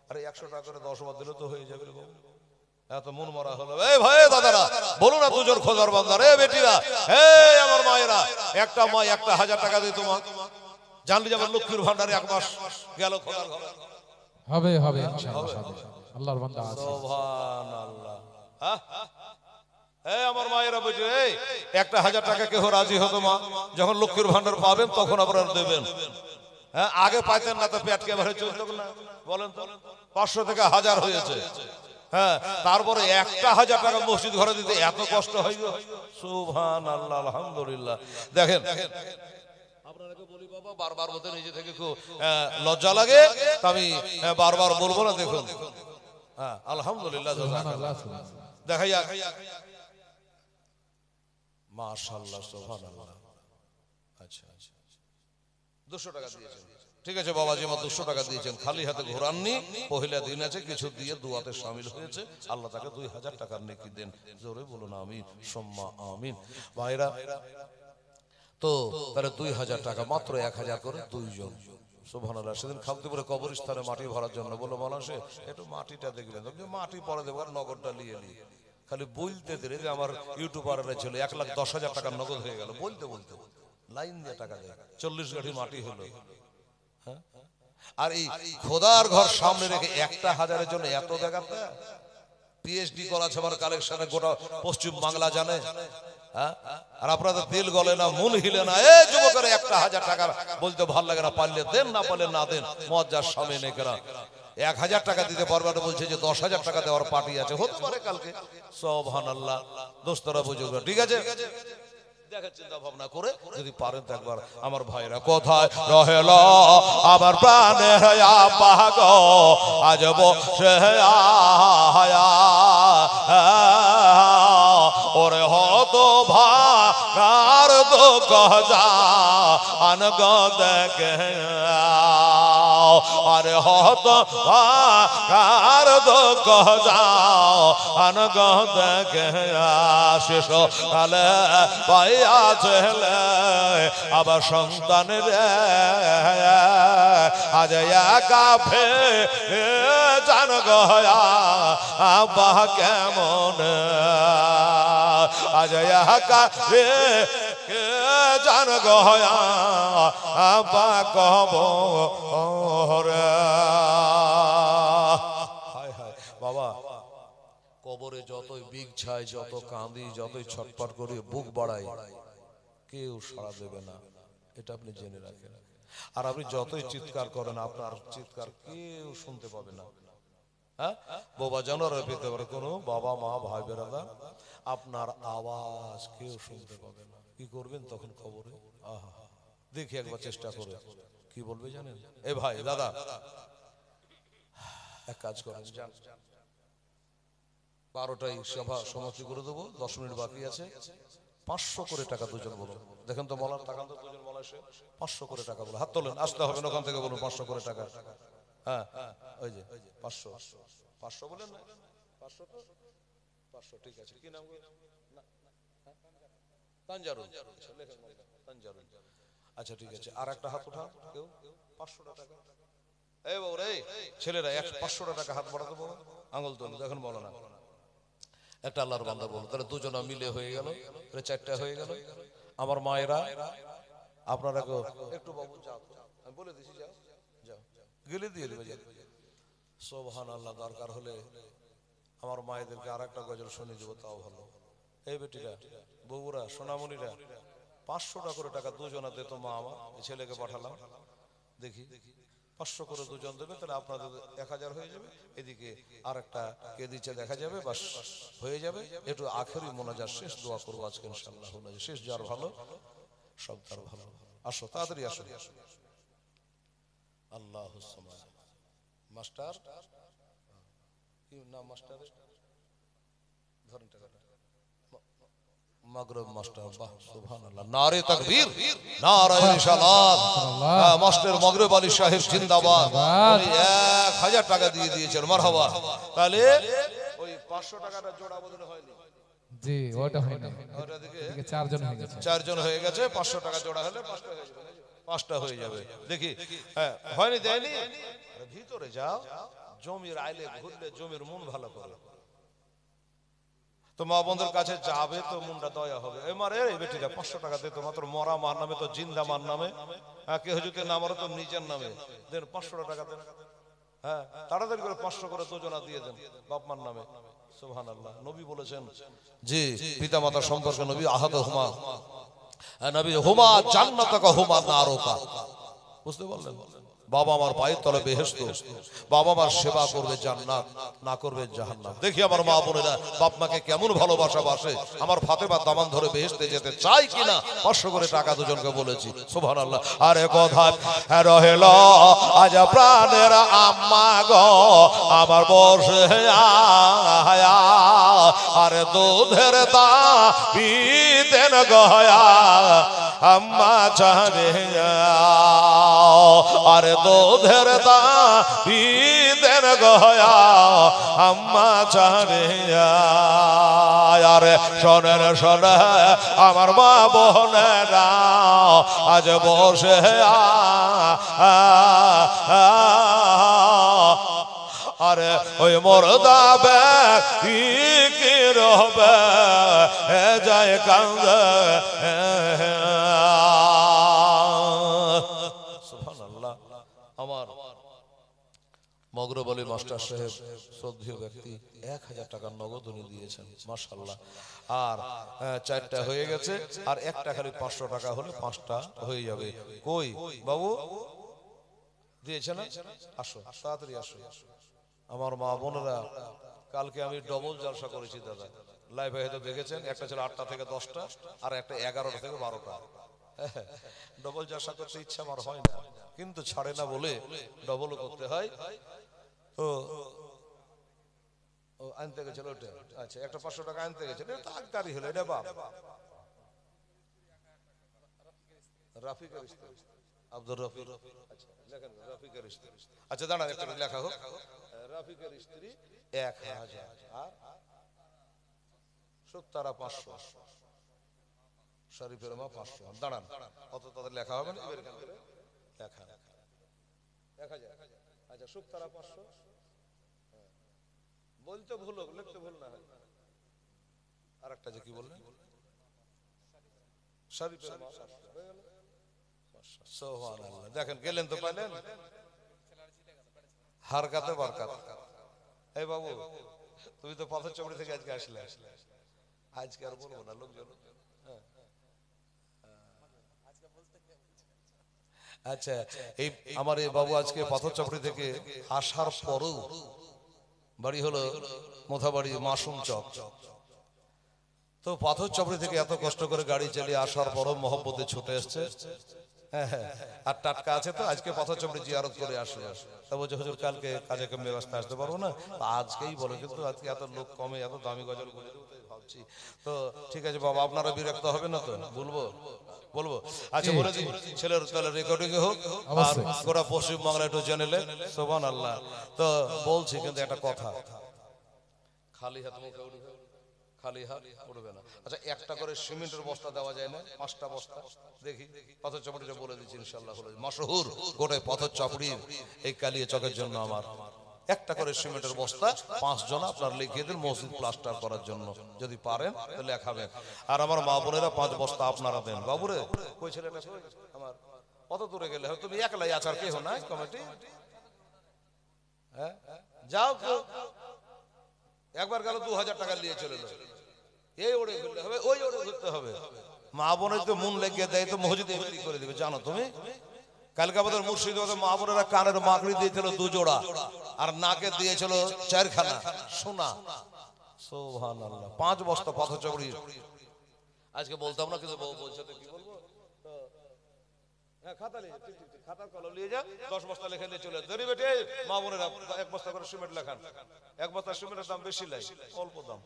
আরে 100 টাকা করে 10 বার দিলে তো হয়ে যাবে বাবু, এত মন মারা হলো। এই ভাই দাদারা বলুন না, 2 জন খোদার বান্দার, এই বেটিরা, এই আমার মায়েরা, একটা মা 1000 টাকা দিয়ে তোমার জানলি যাবে লক্ষ্মীর ভান্ডারে 1 মাস গেল খোদার ঘরে, হবে হবে ইনশাআল্লাহ, হবে, আল্লাহর বান্দা আছে, সুবহানাল্লাহ। এই আমার মায়েরা বলছে, এই 1000 টাকা কেউ রাজি হতো মা, যখন লক্ষ্মীর ভান্ডার পাবেন তখন আপনারা দেবেন। হ্যাঁ, আগে পাইতেন না তো পেটকে ভরে চলতো না, বলেন তো, 500 থেকে 1000 হয়েছে। হ্যাঁ, তারপরে 1000 টাকা মসজিদ ঘরে দিতে এত কষ্ট হয় গো, সুবহানাল্লাহ, আলহামদুলিল্লাহ। দেখেন আপনাকে বলি বাবা, বারবার বলতে নিজে থেকে খুব লজ্জা লাগে, তা আমি বারবার বলবো না। দেখুন, হ্যাঁ আলহামদুলিল্লাহ, দেখা যাক, মাশাআল্লাহ, সুবহানাল্লাহ। আচ্ছা 200 টাকা দিয়েছেন, ঠিক আছে বাবাজি, আমার 200 টাকা দিয়েছেন, খালি হাতে ঘোরাননি, পহিলা দিন আছে, কিছু দিয়ে দোয়াতে শামিল হয়েছে, আল্লাহ তাকে 2000 টাকার নেকি দেন, জোরে বলুন আমিন সুম্মা আমিন। ভাইরা, তো তাহলে 2000 টাকা, মাত্র 1000 করে 2 জন, সুবহানাল্লাহ। সেদিন খালতিপুরে কবরস্থানে মাটি ভরার জন্য বললো, মাওলানা সে একটু মাটিটা দেখবেন, মাটি পরে দেবো, আর নগদটা নিয়ে নিয়ে খালি বলতে দেরে যে আমার ইউটিউবাররা ছিল 1,10,000 টাকার নগদ হয়ে গেল, বলতে বলতে লাইন দিয়ে টাকা দেয়, 40 গাড়ি মাটি হলো। হ্যাঁ, আর এই খোদার ঘর সামনে রেখে 1,000-এর জন্য এত জায়গাটা, পিএইচডি করা আছে আমার কালেকশনে, গোটা পশ্চিম বাংলা জানে। হ্যাঁ? আর আপনাদের দিল গলে না, মন হিলে না। এ যুবকের 1000 টাকা বলতে ভালো লাগে না, পারলে দেন, না পারলে না দেন, মজ্জার স্বামী নেই কেনা। 1000 টাকা দিতে পারবে না, বলছে যে 10,000 টাকা দেওয়ার পার্টি আছে, হতে পারে কালকে। সুবহানাল্লাহ, দোস্তরা বুঝুক, ঠিক আছে, দেখেন চিন্তা ভাবনা করে যদি পারেন তো একবার। আমার ভাইরা কোথায় রহেল আমার প্রাণের আব্বা গো, আজ বসে আয়া ওরে হত ভার তো কজা আনগ দেখে, আরে হত ভার তো কজা আনগ দেখে, শেষ কালে পাইয়া ছেলে আবার সন্তান রে, আজ একা ফে জান গয়া আব্বা কেমন, আজ একা রে জান গয়া আব্বা কবর। হায় হায় বাবা, কবরে যতই বিগ ছাই, যত কাঁদি, যতই ছটফট করে বুক বাড়াই, কেউ সাড়া দেবে না, এটা আপনি জেনে রাখেন। আর আপনি যতই চিৎকার করেন, আপনার চিৎকার কেউ শুনতে পাবে না। হ্যাঁ, বাবা জানোয়ার পেতে পারে কোনো বাবা মা ভাই বেরাদার, আপনার আওয়াজ কেউ শুনতে পাবে না। কি করবেন তখন কবরে? আহা, দেখি একবার চেষ্টা করে কি বলবে জানেন? এ ভাই দাদা, এক কাজ করেন, 12টায় সভা সমাপ্তি করে দেবো, 10 মিনিট বাকি আছে। 500 করে টাকা দুজন বলুন। দেখেন তো মলার টাকা তো দুজন মলা এসে 500 করে টাকা বলো, হাত তোলেন, আসতে হবে না ওখান থেকে, বলুন 500 করে টাকা। হ্যাঁ, ওই যে 500 500 বলেন না, 500 তো 500, ঠিক আছে। কি নাম? তানজারুল, লেখেন তানজারুল। আচ্ছা ঠিক আছে, আর একটা হাত উঠান কেউ, 500 টাকা। এই বাবু রে, ছেলেরা 500 টাকা হাত বাড়াতে বলো, আঙুল তোলো, দেখেন বলো না। একটা আল্লাহর বান্দা বলো, তাহলে দুজনা মিলে হয়ে গেল, তাহলে 4টা হয়ে গেল। আমার মায়েরা আপনারা একটু বাবু যাও, আমি বলে দিছি, যাও যাও, গেলে দিয়ে দেবে। সুবহানাল্লাহ, দরকার হলে আমার মায়েদেরকে আর একটা গজল শুনিয়ে দেবো, তাও ভালো। এই বেটিরা, বউরা, সোনামণিরা, 500 টাকা করে টাকা দুজনা দিত মা আমার, এই ছেলেকে পাঠালাম, দেখি 500 করে দুজন দেবে, তাহলে আপনাদের 1000 হয়ে যাবে। এদিকে আর একটা কে দিচ্ছে দেখা যাবে, বাস হয়ে যাবে। একটু আখেরি মোনাজাত শেষ দোয়া করবো আজকে ইনশাআল্লাহ। শেষ যার ভালো, সব তার ভালো। আসো তাড়াতাড়ি আসো। আল্লাহুস সামাদ। মাস্টার কি নাম মাস্টারের? ধরেন টাকাটা, মাগরিব মাস্টার। বাহ, সুবহানাল্লাহ, নারে তাকবীর, নারে রিসালাত। মাস্টার মাগরিব আলী সাহেব জিন্দাবাদ। উনি 1000 টাকা দিয়ে দিয়েছেন, মারহাবা। তাহলে ওই 500 টাকাটা জোড়া বদলে হয়নি? জি, ওটা হয়নি, ওটা দিকে 4জন হয়ে গেছে, 4জন হয়ে গেছে। 500 টাকা জোড়া হলে 5টা হয়ে যাবে, 5টা হয়ে যাবে। দেখি, হ্যাঁ হয়নি, দেয়নি। আরে ভিতরে যাও, জমির আইলে ঘুরলে জমির মন ভালো করে, তো মা বন্ধুর কাছে যাবে তো মনটা দয়া হবে। এমারে এই বেটিটা 500 টাকা দিত মাত্র, মরা মার নামে তো জিন্দা মার নামে, কেউ যদি না মরে তো নিজের নামে দেন, 500 টাকা দেন। হ্যাঁ, তাড়াতাড়ি করে 500 করে দুজনা দিয়ে দেন বাপ মার নামে। সুবহানাল্লাহ, নবী বলেছেন জি, পিতা মাতা সম্পর্কে নবী আহাদ হুমা, নবী হুমা জান্নাতাকা হুমা নারুকা, বুঝতে পারলেন? বাবা আমার পায়ের তলে বেহেশত, বাবা আমার সেবা করবে জান্নাত, না করবে জাহান্নাম। দেখি আমার মা বোনেরা বাপ মাকে কেমন ভালোবাসা বাসে, আমার ফাতেমার দামান ধরে বেহেশতে যেতে চাই কিনা। 500 করে টাকা দুজনকে বলেছি, সুবহানাল্লাহ। আরে কথা রহেল আজ প্রাণের আম্মা গো, আমার বসে আয়া, আরে দুধের দাবি দেন গয়া আম্মা চাহে, আরে দুধের দাবি দেন গয়া আম্মা চাহে। আরে শোনেন শোনে আমার মা বোনেরা, আজ বসে আরে ওই মরদা ব্যক্তি কি রবে যায় কান্দে। সুবহানাল্লাহ, আমার মগরব আলী মাস্টার সাহেব শ্রদ্ধেয় ব্যক্তি 1000 টাকার নগদ উনি দিয়েছেন, মাশাআল্লাহ। আর 4টা হয়ে গেছে, আর একটা খালি 500 টাকা হলে 5টা হয়ে যাবে। কই বাবু দিয়েছে না? আসো তাড়াতাড়ি আসো। আমার মা বোনেরা, কালকে আমি ডবল জলসা করেছি দাদা, লাইভে হয়তো দেখেছেন। একটা ছিল 8টা থেকে 10টা, আর একটা 11টা থেকে 12টা। ডবল জলসা করতে ইচ্ছা আমার হয় না, কিন্তু ছাড়ে না বলে ডবলও করতে হয়। তো ও আনতে গেছিল ওটা, আচ্ছা একটা 500 টাকা আনতে গেছিল, এটা আগদারি হলো, এটা বাপ রাফিকের স্ত্রী, আব্দুর রফিক। আচ্ছা লেখেন রাফিকের স্ত্রী। আচ্ছা দাঁড়ান একটা লেখা হোক, রাফিকের স্ত্রী 1000, আর সুক্তারা 500, শরীফের মা 500। দাঁড়ান অত তাদের লেখা হবে না, এবার এখান থেকে লেখা 1000। আচ্ছা সুক্তারা 500, বলতে ভুল হোক, লিখতে ভুল না হয়। আর একটা যে কি বললেন, শরীফের মা 500 হয়ে গেল। সুবহানাল্লাহ, দেখেন গেলেন তো পাইলেন, হারকাতে বারকাত। এই বাবু তুমি তো পাথর চাপড়ি থেকে আজকে আসলে, আজকে আর বলবো না লোকজন। আচ্ছা এই আমার এই বাবু আজকে পাথর চাপড়ি থেকে আসার পরও বাড়ি হলো মোথাবাড়ি মাসুম চক। তো পাথর চাপড়ি থেকে এত কষ্ট করে গাড়ি চালিয়ে আসার পরও মহব্বতে ছুটে এসছে। আর টাটকা আছে তো, আজকে পাথর চাপড়ি জিয়ারত করে আসলে। তা বলছে হুজুর কালকে কাজে কামে ব্যবস্থা আসতে পারবো না, আজকেই বলো। কিন্তু আজকে এত লোক কমে, এত দামি গজল বলে দেবো তাই ভাবছি। তো ঠিক আছে বাবা, আপনারা বিরক্ত হবে না তো? বলবো বলবো আচ্ছা বলে দিই, ছেলের তাহলে রেকর্ডিং হোক, আর গোটা পশ্চিমবাংলা একটু জেনেলে। সুবহানাল্লাহ। তো বলছি, কিন্তু একটা কথা, খালি হাত মুখে উঠবে, খালি হাত উঠবে না। আচ্ছা একটা করে সিমেন্টের বস্তা দেওয়া যায় না? 5টা বস্তা দেখি, পাথর চাপড়িটা বলে দিচ্ছি ইনশাআল্লাহ। হলো মশহুর গোটায় পাথর চাপড়ির এই কালিয়া চকের জন্য আমার একটা করে সিমেন্টের বস্তা 5 জন আপনার লিখিয়ে দিন, মসজিদ প্লাস্টার করার জন্য। যদি পারেন তাহলে লেখাবেন। আর আমার মা বোনেরা 5 বস্তা আপনারা দেন। বাবুরে কই ছেলেটা কই আমার? কত দূরে গেলে হয়, তুমি একলাই আছো, আর কেউ নাই কমিটি? হ্যাঁ যাও, একবার গেল 2000 টাকা নিয়ে চলে এলো। এই ওড়ে ঘুরতে হবে, ওই ওড়ে ঘুরতে হবে। মা বোনের তো মন লেগে দেয় তো মসজিদে এমনি করে দিবে, জানো তুমি? কালকে আমাদের মুর্শিদাবাদের মা বোনেরা কানের মাকড়ি দিয়েছিল 2 জোড়া, আর নাকে দিয়েছিল 4খানা সোনা। সুবহানাল্লাহ। 5 বস্তা পাথর চাপড়ি আজকে বলতাম না, কিন্তু বলছে তো কি বলবো। হ্যাঁ খাতা নিয়ে, ঠিক ঠিক, খাতার কলম নিয়ে যা, 10 বস্তা লেখা নিয়ে চলে দেরি বেটে। মা বোনেরা 1 বস্তা করে সিমেন্ট লেখান। 1 বস্তা সিমেন্টের দাম বেশি লাই, অল্প দাম।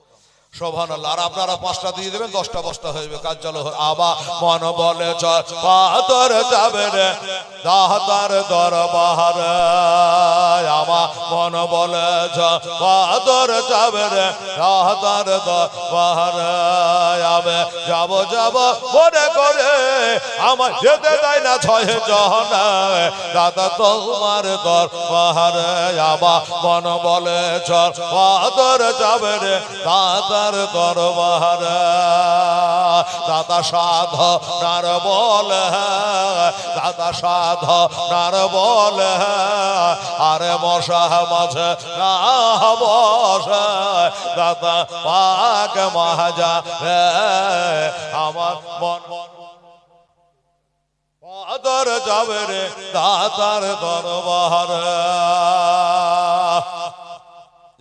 সুবহানাল্লাহ। আর আপনারা 5টা দিয়ে দেবেন, 10টা বস্তা হয়ে যাবে, কাজ চালু হয়। আবা মন বলে চল পাথর যাবে রে দাতার দরবারে, আমা মন বলে চল পাথর যাবে রে দাতার দরবারে। আমি যাব যাব মনে করে আমার যেতে দেয় না 6 জন, দাদা তোমার দরবারে। আমা মন বলে চল পাথর যাবে রে দাতা দরবারে। দাদা সাধনার বলে, দাদা সাধনার বলে, আরে মশা মাঝে না বসে, দাদা পাক মহাজা আমার মন পাথর যাবে রে দাতার দরবারে।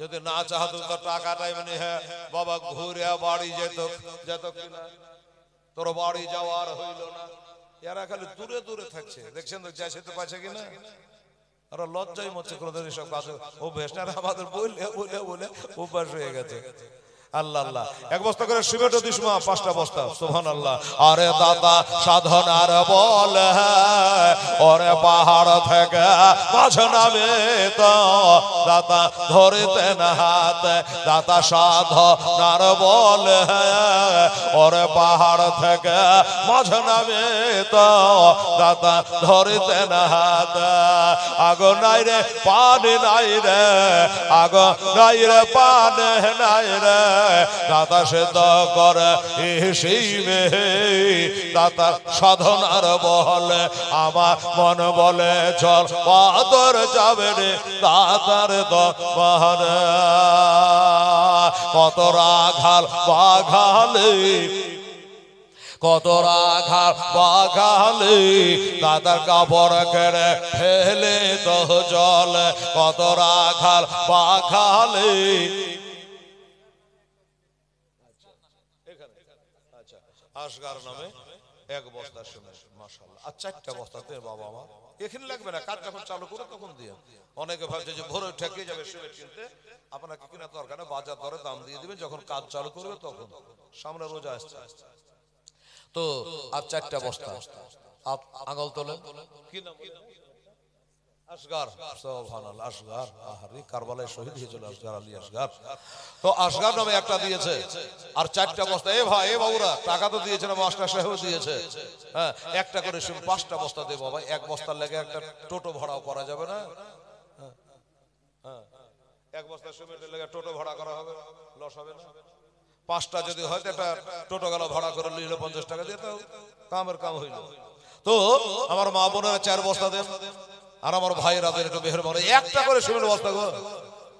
যদি না চাহতো তো টাকাটাই মানে হ্যাঁ বাবা ঘুরে বাড়ি যেত কিনা, তোর বাড়ি যাওয়ার হইল না। এরা খালি দূরে দূরে থাকছে, দেখছেন তো যাইছে তো পাচ্ছে কিনা। আর লজ্জাই মরছে কোনোদিন এসব কাজ অভ্যাস না, আমাদের বলে বলে বলে অভ্যাস হয়ে গেছে। আল্লাহ আল্লাহ। 1 বস্তা করে সিমেন্টও দিস মা, 5টা বস্তা। সুবহানাল্লাহ। আরে দাদা সাধনার বলে, ওরে পাহাড় থেকে মাঝ নামে তো দাদা ধরিতে না হাতে, দাদা সাধনার বলে, ওরে পাহাড় থেকে মাঝ নামে তো দাদা ধরিতে না হাতে। আগো নাই রে পানি নাই রে, আগো নাই রে পানি নাই রে, দাতা সেদ্ধ করে হিসিবে দাতা সাধনার বলে আমার মন বলে চল পাদর যাবে রে দাতার দরবারে কত রাখাল বাঘালে কত রাখাল বাঘালে দাদার কাপড় কেড়ে ফেলে তো জল কত রাখাল বাঘালে আসগার নামে এক বস্তা সিমেন্ট মাশাআল্লাহ আর 4টা বস্তাতে বাবা আমার এখানে লাগবে না কাজ যখন চালু করে তখন দিয়ে অনেকে ভাবছে যে ভোরে ঠেকে যাবে সিমেন্ট কিনতে আপনাকে কিনা দরকার না বাজার দরে দাম দিয়ে দিবেন যখন কাজ চালু করবে তখন সামনে রোজা আসছে তো আর 4টা বস্তা আঙুল তোলে কি নাম আসগার সুবহানাল্লাহ আসগার আহারে কারবালায় শহীদ হয়েছিল আসগার আলী আসগার তো আসগার নামে একটা দিয়েছে আর 4টা বস্তা এ ভাই এ বাবুরা টাকা তো দিয়েছে না মাস্টার সাহেব দিয়েছে হ্যাঁ একটা করে 5টা বস্তা দে বাবা এক বস্তার লেগে একটা টোটো ভাড়াও করা যাবে না হ্যাঁ এক বস্তা সিমেন্টের লেগে টোটো ভাড়া করা হবে লস হবে না 5টা যদি হয় তো একটা টোটো গেল ভাড়া করে নিল 50 টাকা দিয়ে তো কামের কাম হইল তো আমার মা বোনেরা 4 বস্তা দেন আর আমার ভাইরাদের একটু মেহেরবানি একটা করে সিমেন্ট বস্তা গো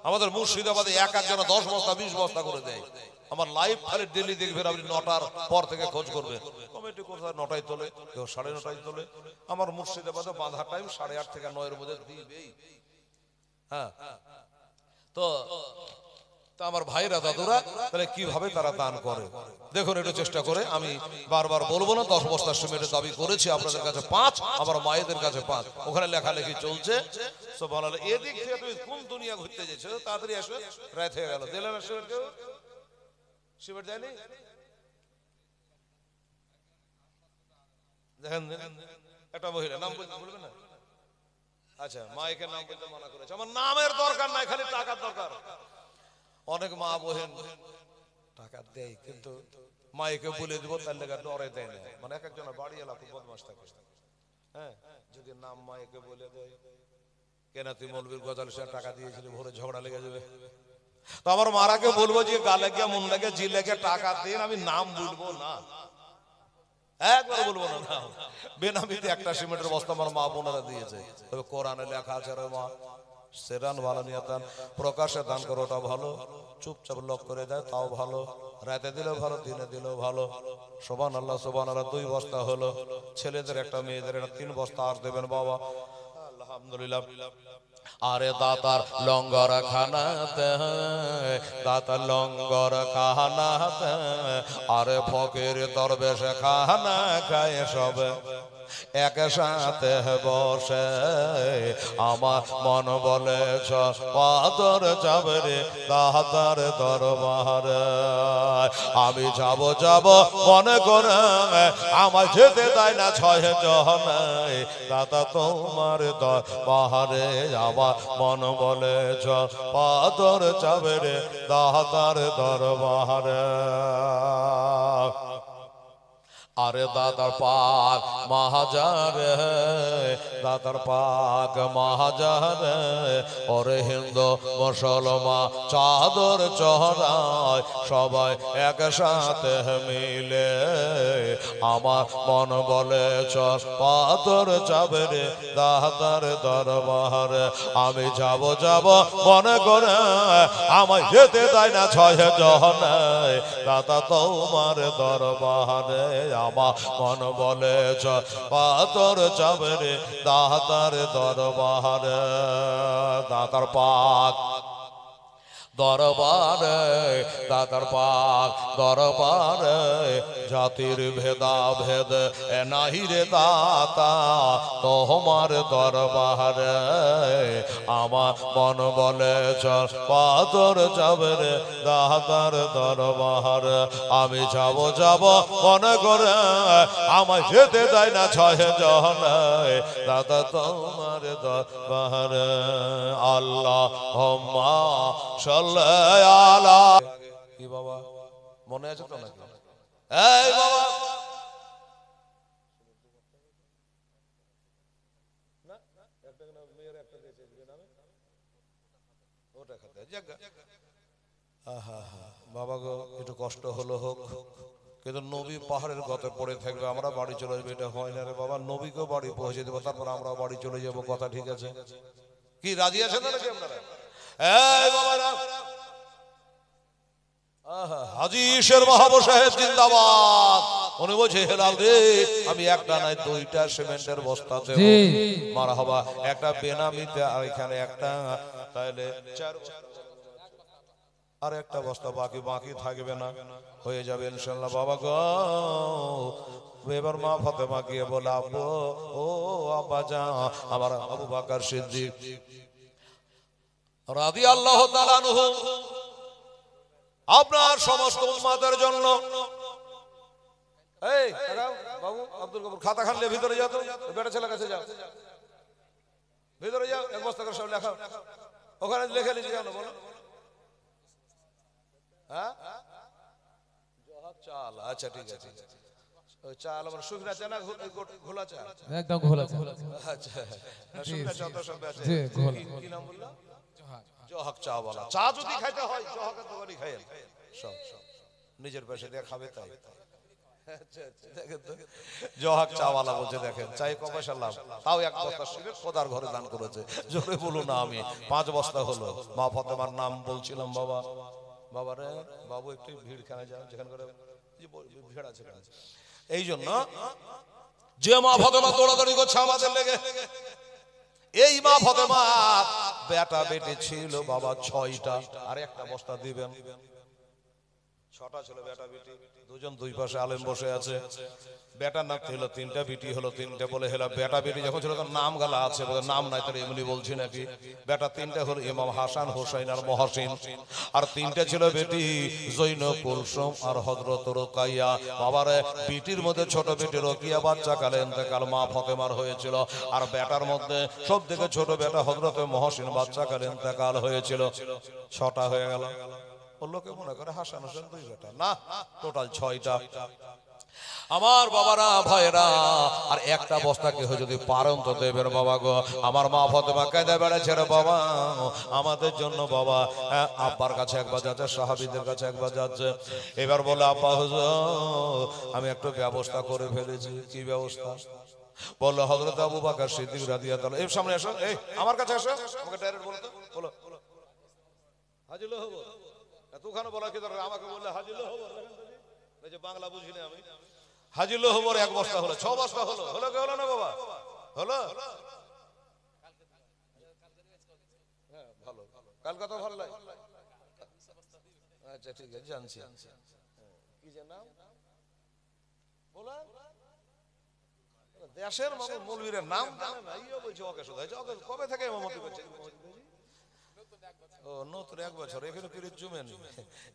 আমাদের মুর্শিদাবাদে এক একজন 10 বস্তা 20 বস্তা করে দেয় আমার লাইভ খালি ডেলি দেখবেন আপনি 9টার পর থেকে খোঁজ করবেন কমিটি কোথায় 9টায় তোলে কেউ 9:30টায় তোলে আমার মুর্শিদাবাদে বাঁধা টাইম 8:30 থেকে 9 এর মধ্যে দিবেই হ্যাঁ তো আমার ভাইরা দাদুরা তাহলে কিভাবে তারা দান করে দেখুন একটু চেষ্টা করে আমি বারবার বলবো না 10 বস্তা সিমেন্টের দাবি করেছি আপনাদের কাছে 5 আমার মায়েদের কাছে 5 ওখানে লেখালেখি চলছে সুবহানাল্লাহ এদিক থেকে তুমি কোন দুনিয়া ঘুরতে যাচ্ছো তাড়াতাড়ি আসো রাত হয়ে গেল দিলেন না সিমেন্ট কেউ সিমেন্ট দেয়নি দেখেন একটা মহিলা নাম বলবে না আচ্ছা মায়ের নাম বলতে মানা করেছে আমার নামের দরকার নাই খালি টাকার দরকার অনেক মা বহেন টাকা দেয় কিন্তু মাইকে বলে দিব তার লেগে ডরে দেয় না মানে এক একজনের বাড়ি এলা খুব বদমাশ থাকে হ্যাঁ যদি নাম মাইকে বলে দেয় কেন তুই মৌলবীর গজাল সে টাকা দিয়েছিলি ভোরে ঝগড়া লেগে যাবে তো আমার মারাকে বলবো যে গা লেগে মন লেগে জি লেগে টাকা দিন আমি নাম বলবো না একবার বলবো না নাম বেনামিতে একটা সিমেন্টের বস্তা আমার মা বোনেরা দিয়েছে তবে কোরআনে লেখা আছে রে মা সেরান ভালো নিয়াতান প্রকাশে দান করো ওটা ভালো চুপচাপ লক করে দেয় তাও ভালো রাতে দিলেও ভালো দিনে দিলেও ভালো সুবহানাল্লাহ সুবহানাল্লাহ 2 বস্তা হলো ছেলেদের একটা মেয়েদের একটা 3 বস্তা আর দেবেন বাবা আলহামদুলিল্লাহ আরে দাতার লঙ্গর খানাতে দাতার লঙ্গর খানাতে আরে ফকির দরবেশ খানা খায় সব একসাথে বসে আমার মন বলে পাথর যাবে রে দাতার দরবারে আমি যাব মনে করে আমার যেতে দেয় না 6 জন দাতা তোমার দরবারে আমার মন বলে পাথর যাবে রে দাতার দরবারে আরে দাদার পাক মহাজারে দাদার পাক মহাজারে ওরে হিন্দু মুসলমান চাদর চড়ায় সবাই একসাথে মিলে আমার মন বলে পাথর যাবে রে দাদার দরবারে আমি যাব মনে করে আমায় যেতে দেয় না 6 জন দাদা তোমার দরবারে আমার মন বলে পাথর যাবে রে দাতার দরবারে দাতার পাক দরবারে দাতার পাক দরবারে জাতির ভেদা ভেদ নাহি রে দাতা তোমার দরবারে আমার মন বলে পাথর যাবে রে দাতার দরবারে আমি যাব মনে করে আমায় যেতে দেয় না 6 জন দাদা তোমার দরবারে আল্লাহুম্মা কি বাবা মনে আছে তো নাকি এই বাবা বাবা গো একটু কষ্ট হলো হোক, কিন্তু নবী পাহাড়ের গতে পড়ে থাকবে, আমরা বাড়ি চলে যাবো, এটা হয় না রে বাবা। নবীকেও বাড়ি পৌঁছে দেবো, তারপর আমরা বাড়ি চলে যাবো, কথা ঠিক আছে? কি রাজি আছেন নাকি আপনারা? এই বাবারা, হাজী শের মাহবুব সাহেব জিন্দাবাদ। উনি বলছে হেলাল রে, আমি একটা নাই দুইটা সিমেন্টের বস্তা দেব, মারহাবা, একটা বেনামিতে আর এখানে একটা, তাহলে চার, আর একটা বস্তা বাকি বাকি থাকবে না, হয়ে যাবে ইনশাআল্লাহ। বাবা গো এবার মা ফাতেমা গিয়ে বলে আব্বু, ও আব্বা যা, আমার আবু বকর সিদ্দিক রাদিয়াল্লাহু তাআলা আনহু আপনার সমস্ত উম্মতের জন্য, এই বাবু আব্দুল গফুর খাতা খান নিয়ে ভিতরে যাও, তো বেটা ছেলে কাছে যাও, ভিতরে যাও, এক বস্তা করে সব লেখা, ওখানে লিখে লিখে কেন বলো? হ্যাঁ চাল, আচ্ছা ঠিক আছে, ওই চাল আমার শুকনা চা না ঘোলা চা? একদম ঘোলা চা। আচ্ছা শুকনা চা তো সব আছে, জি ঘোলা। কি নাম বললা? জহক চা বলা। চা যদি খাইতে হয় জহকের দোকানই খাইয়েন, সব সব নিজের পয়সা দিয়ে খাবে তাই। জহক চা ওয়ালা বলছে দেখেন চাই ক পয়সা লাভ, তাও এক বস্তা সিমেন্ট খোদার ঘরে দান করেছে। জোরে বলুন না, আমি 5 বস্তা হলো। মা ফাতেমার নাম বলছিলাম বাবা, বাবারে বাবু একটু ভিড় খানে যাও, যেখানে করে ভিড় আছে। এই জন্য যে মা ফাতেমা দৌড়াদৌড়ি করছে আমাদের লেগে, এই মা ফাতেমা বেটা বেটি ছিল বাবা 6টা, আর একটা বস্তা দিবেন, 6টা ছিল বেটা বেটি, দুজন দুই পাশে আলেম বসে আছে। বেটা না হলো 3টা, বেটি হলো 3টা, বলে হেলা বেটা বেটি যখন ছিল তখন নাম গালা আছে, বলে নাম নাই তার এমনি বলছি নাকি। বেটা 3টা হলো ইমাম হাসান, হোসেন আর মহসিন, আর 3টা ছিল বেটি জৈনব, কুলসুম আর হযরত রুকাইয়া। বাবারে বেটির মধ্যে ছোট বেটি রকিয়া বাচ্চা কালে ইন্তেকাল মা ফাতেমার হয়েছিল, আর বেটার মধ্যে সবথেকে ছোট বেটা হযরত মহসিন বাচ্চা কালে ইন্তেকাল হয়েছিল। 6টা হয়ে গেল। লোকে মনে করে হাসান হোসেন 2 বেটা, না টোটাল 6টা। আমার বাবারা ভাইরা, আর একটা বস্তা কেহ যদি পারেন তো দেবেন বাবা গো। আমার মা ফাতেমা কাঁদে বেড়াচ্ছে রে বাবা আমাদের জন্য বাবা। আব্বার কাছে একবার যাচ্ছে, সাহাবীদের কাছে একবার যাচ্ছে, এবার বলে আব্বা হুজুর আমি একটু ব্যবস্থা করে ফেলেছি। কি ব্যবস্থা? বললো হযরত আবু বকর সিদ্দিক রাদিয়াল্লাহু তাআলা, এই সামনে এসো, এই আমার কাছে এসো, আমাকে ডাইরেক্ট বলো তো, বলো হাজিল হব। তুখানে বলা কি দরকার, আমাকে বললে হাজিল হব, এই যে বাংলা বুঝি না আমি। হাজিল হবর 1 বস্তা হলো, 6 বস্তা হলো, হলো কি হলো না বাবা? হলো। হ্যাঁ ভালো, কাল কথা ভালো লাগে। আচ্ছা ঠিক আছে, জানছি। কি যে নাম বলা, দেশের মানুষ মৌলবীরের নাম জানে না, ইও বলছে ওকে শুধু কবে থেকে ইমামতি করছে? ও নতুন 1 বছর, এখানে পিরিত জুমে নেই।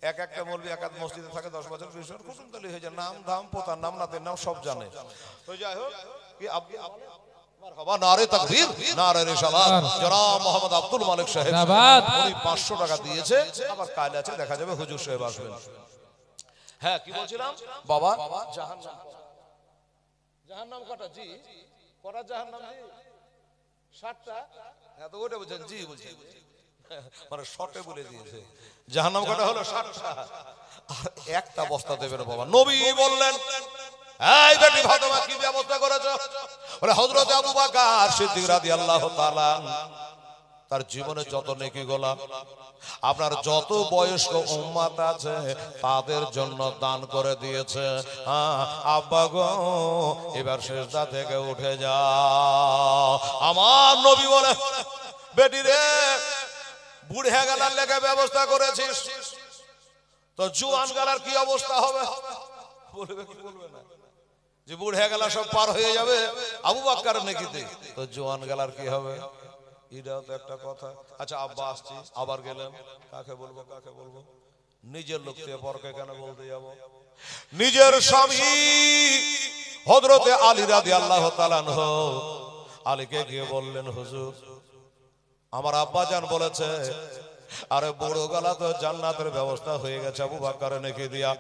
একটা মৌলবী এক মসজিদে থাকে 10 বছর 20 বছর, কুটুমতলি হয়ে যায়, নাম ধাম পোতার নাম নাতের নাম সব জানে। তো যাই হোক, কি মারহাবা, নারে তাকবীর, নারে রিসালাত। জনাব মোহাম্মদ আব্দুল মালিক সাহেব উনি 500 টাকা দিয়েছে, আবার কাল আছে দেখা যাবে হুজুর সাহেব আসবেন। হ্যাঁ কি বলছিলাম বাবা? জাহান্নাম, জাহান্নাম কটা? জি কটা জাহান্নাম? জি 7টা। হ্যাঁ তো ওটা বলছেন, জি বলছেন, মানে শর্টে বলে দিয়েছে। জাহান্নাম কটা হলো? 7টা। আর একটা বস্তা দেবেন বাবা। নবী বললেন এই বেটি ফাতেমা কি ব্যবস্থা করেছো? বলে হযরত আবু বকর সিদ্দিক রাদিয়াল্লাহু তাআলা তার জীবনে যত নেকি গোলা আপনার যত বয়স্ক উম্মত আছে তাদের জন্য দান করে দিয়েছে। আব্বা গো এবার সিজদা থেকে উঠে যাও। আমার নবী বলে বেটি রে বুড়ে গেলার লেগে ব্যবস্থা করেছিস, তো জুয়ান গেলার কি অবস্থা হবে? বলবে কি বলবে না যে বুড়ে গেলা সব পার হয়ে যাবে আবু বকর নেকিতে, তো জুয়ান গেলার কি হবে? এটাও তো একটা কথা। আচ্ছা আব্বা আসছি, আবার গেলেন, কাকে বলবো কাকে বলবো? নিজের লোককে পরকে কেন বলতে যাব? নিজের স্বামী হযরতে আলী রাদিয়াল্লাহু তাআলা আনহু আলীকে গিয়ে বললেন হুজুর আমার আব্বা জান বলেছে আরে বড় গলা তো জান্নাতের ব্যবস্থা হয়ে গেছে আবু বকর নেকি দিয়া,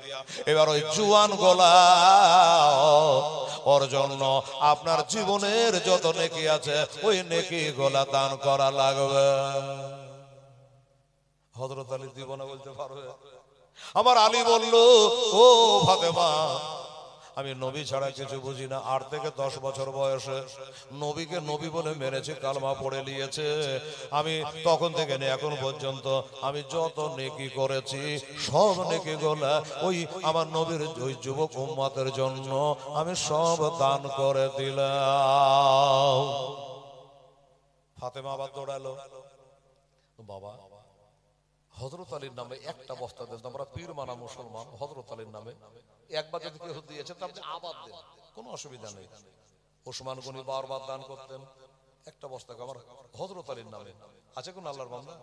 এবার ওই জুয়ান গলা ওর জন্য আপনার জীবনের যত নেকি আছে ওই নেকি গলা দান করা লাগবে। হযরত আলী দিব না বলতে পারবে? আমার আলী বলল, ও ফাতেমা, আমি নবী ছাড়া কিছু বুঝি না। 8 থেকে 10 বছর বয়সে নবীকে নবী বলে মেরেছে, কালমা পড়ে নিয়েছে। আমি তখন থেকে নিয়ে এখন পর্যন্ত আমি যত নেকি করেছি সব নেকি গুলা ওই আমার নবীর ওই যুবক উম্মতের জন্য আমি সব দান করে দিলাম। ফাতেমা আবার দৌড়ালো, বাবা হযরত আলীর নামে একটা বস্তা দেন, আমরা পীর মানা মুসলমান, হযরত আলীর নামে একবার যদি কেউ দিয়েছে তাহলে আবার দেন, কোনো অসুবিধা নেই। ওসমান গনি বারবার দান করতেন, একটা বস্তা আমার হযরত আলীর নামে আছে। কোন আল্লাহর বান্দা?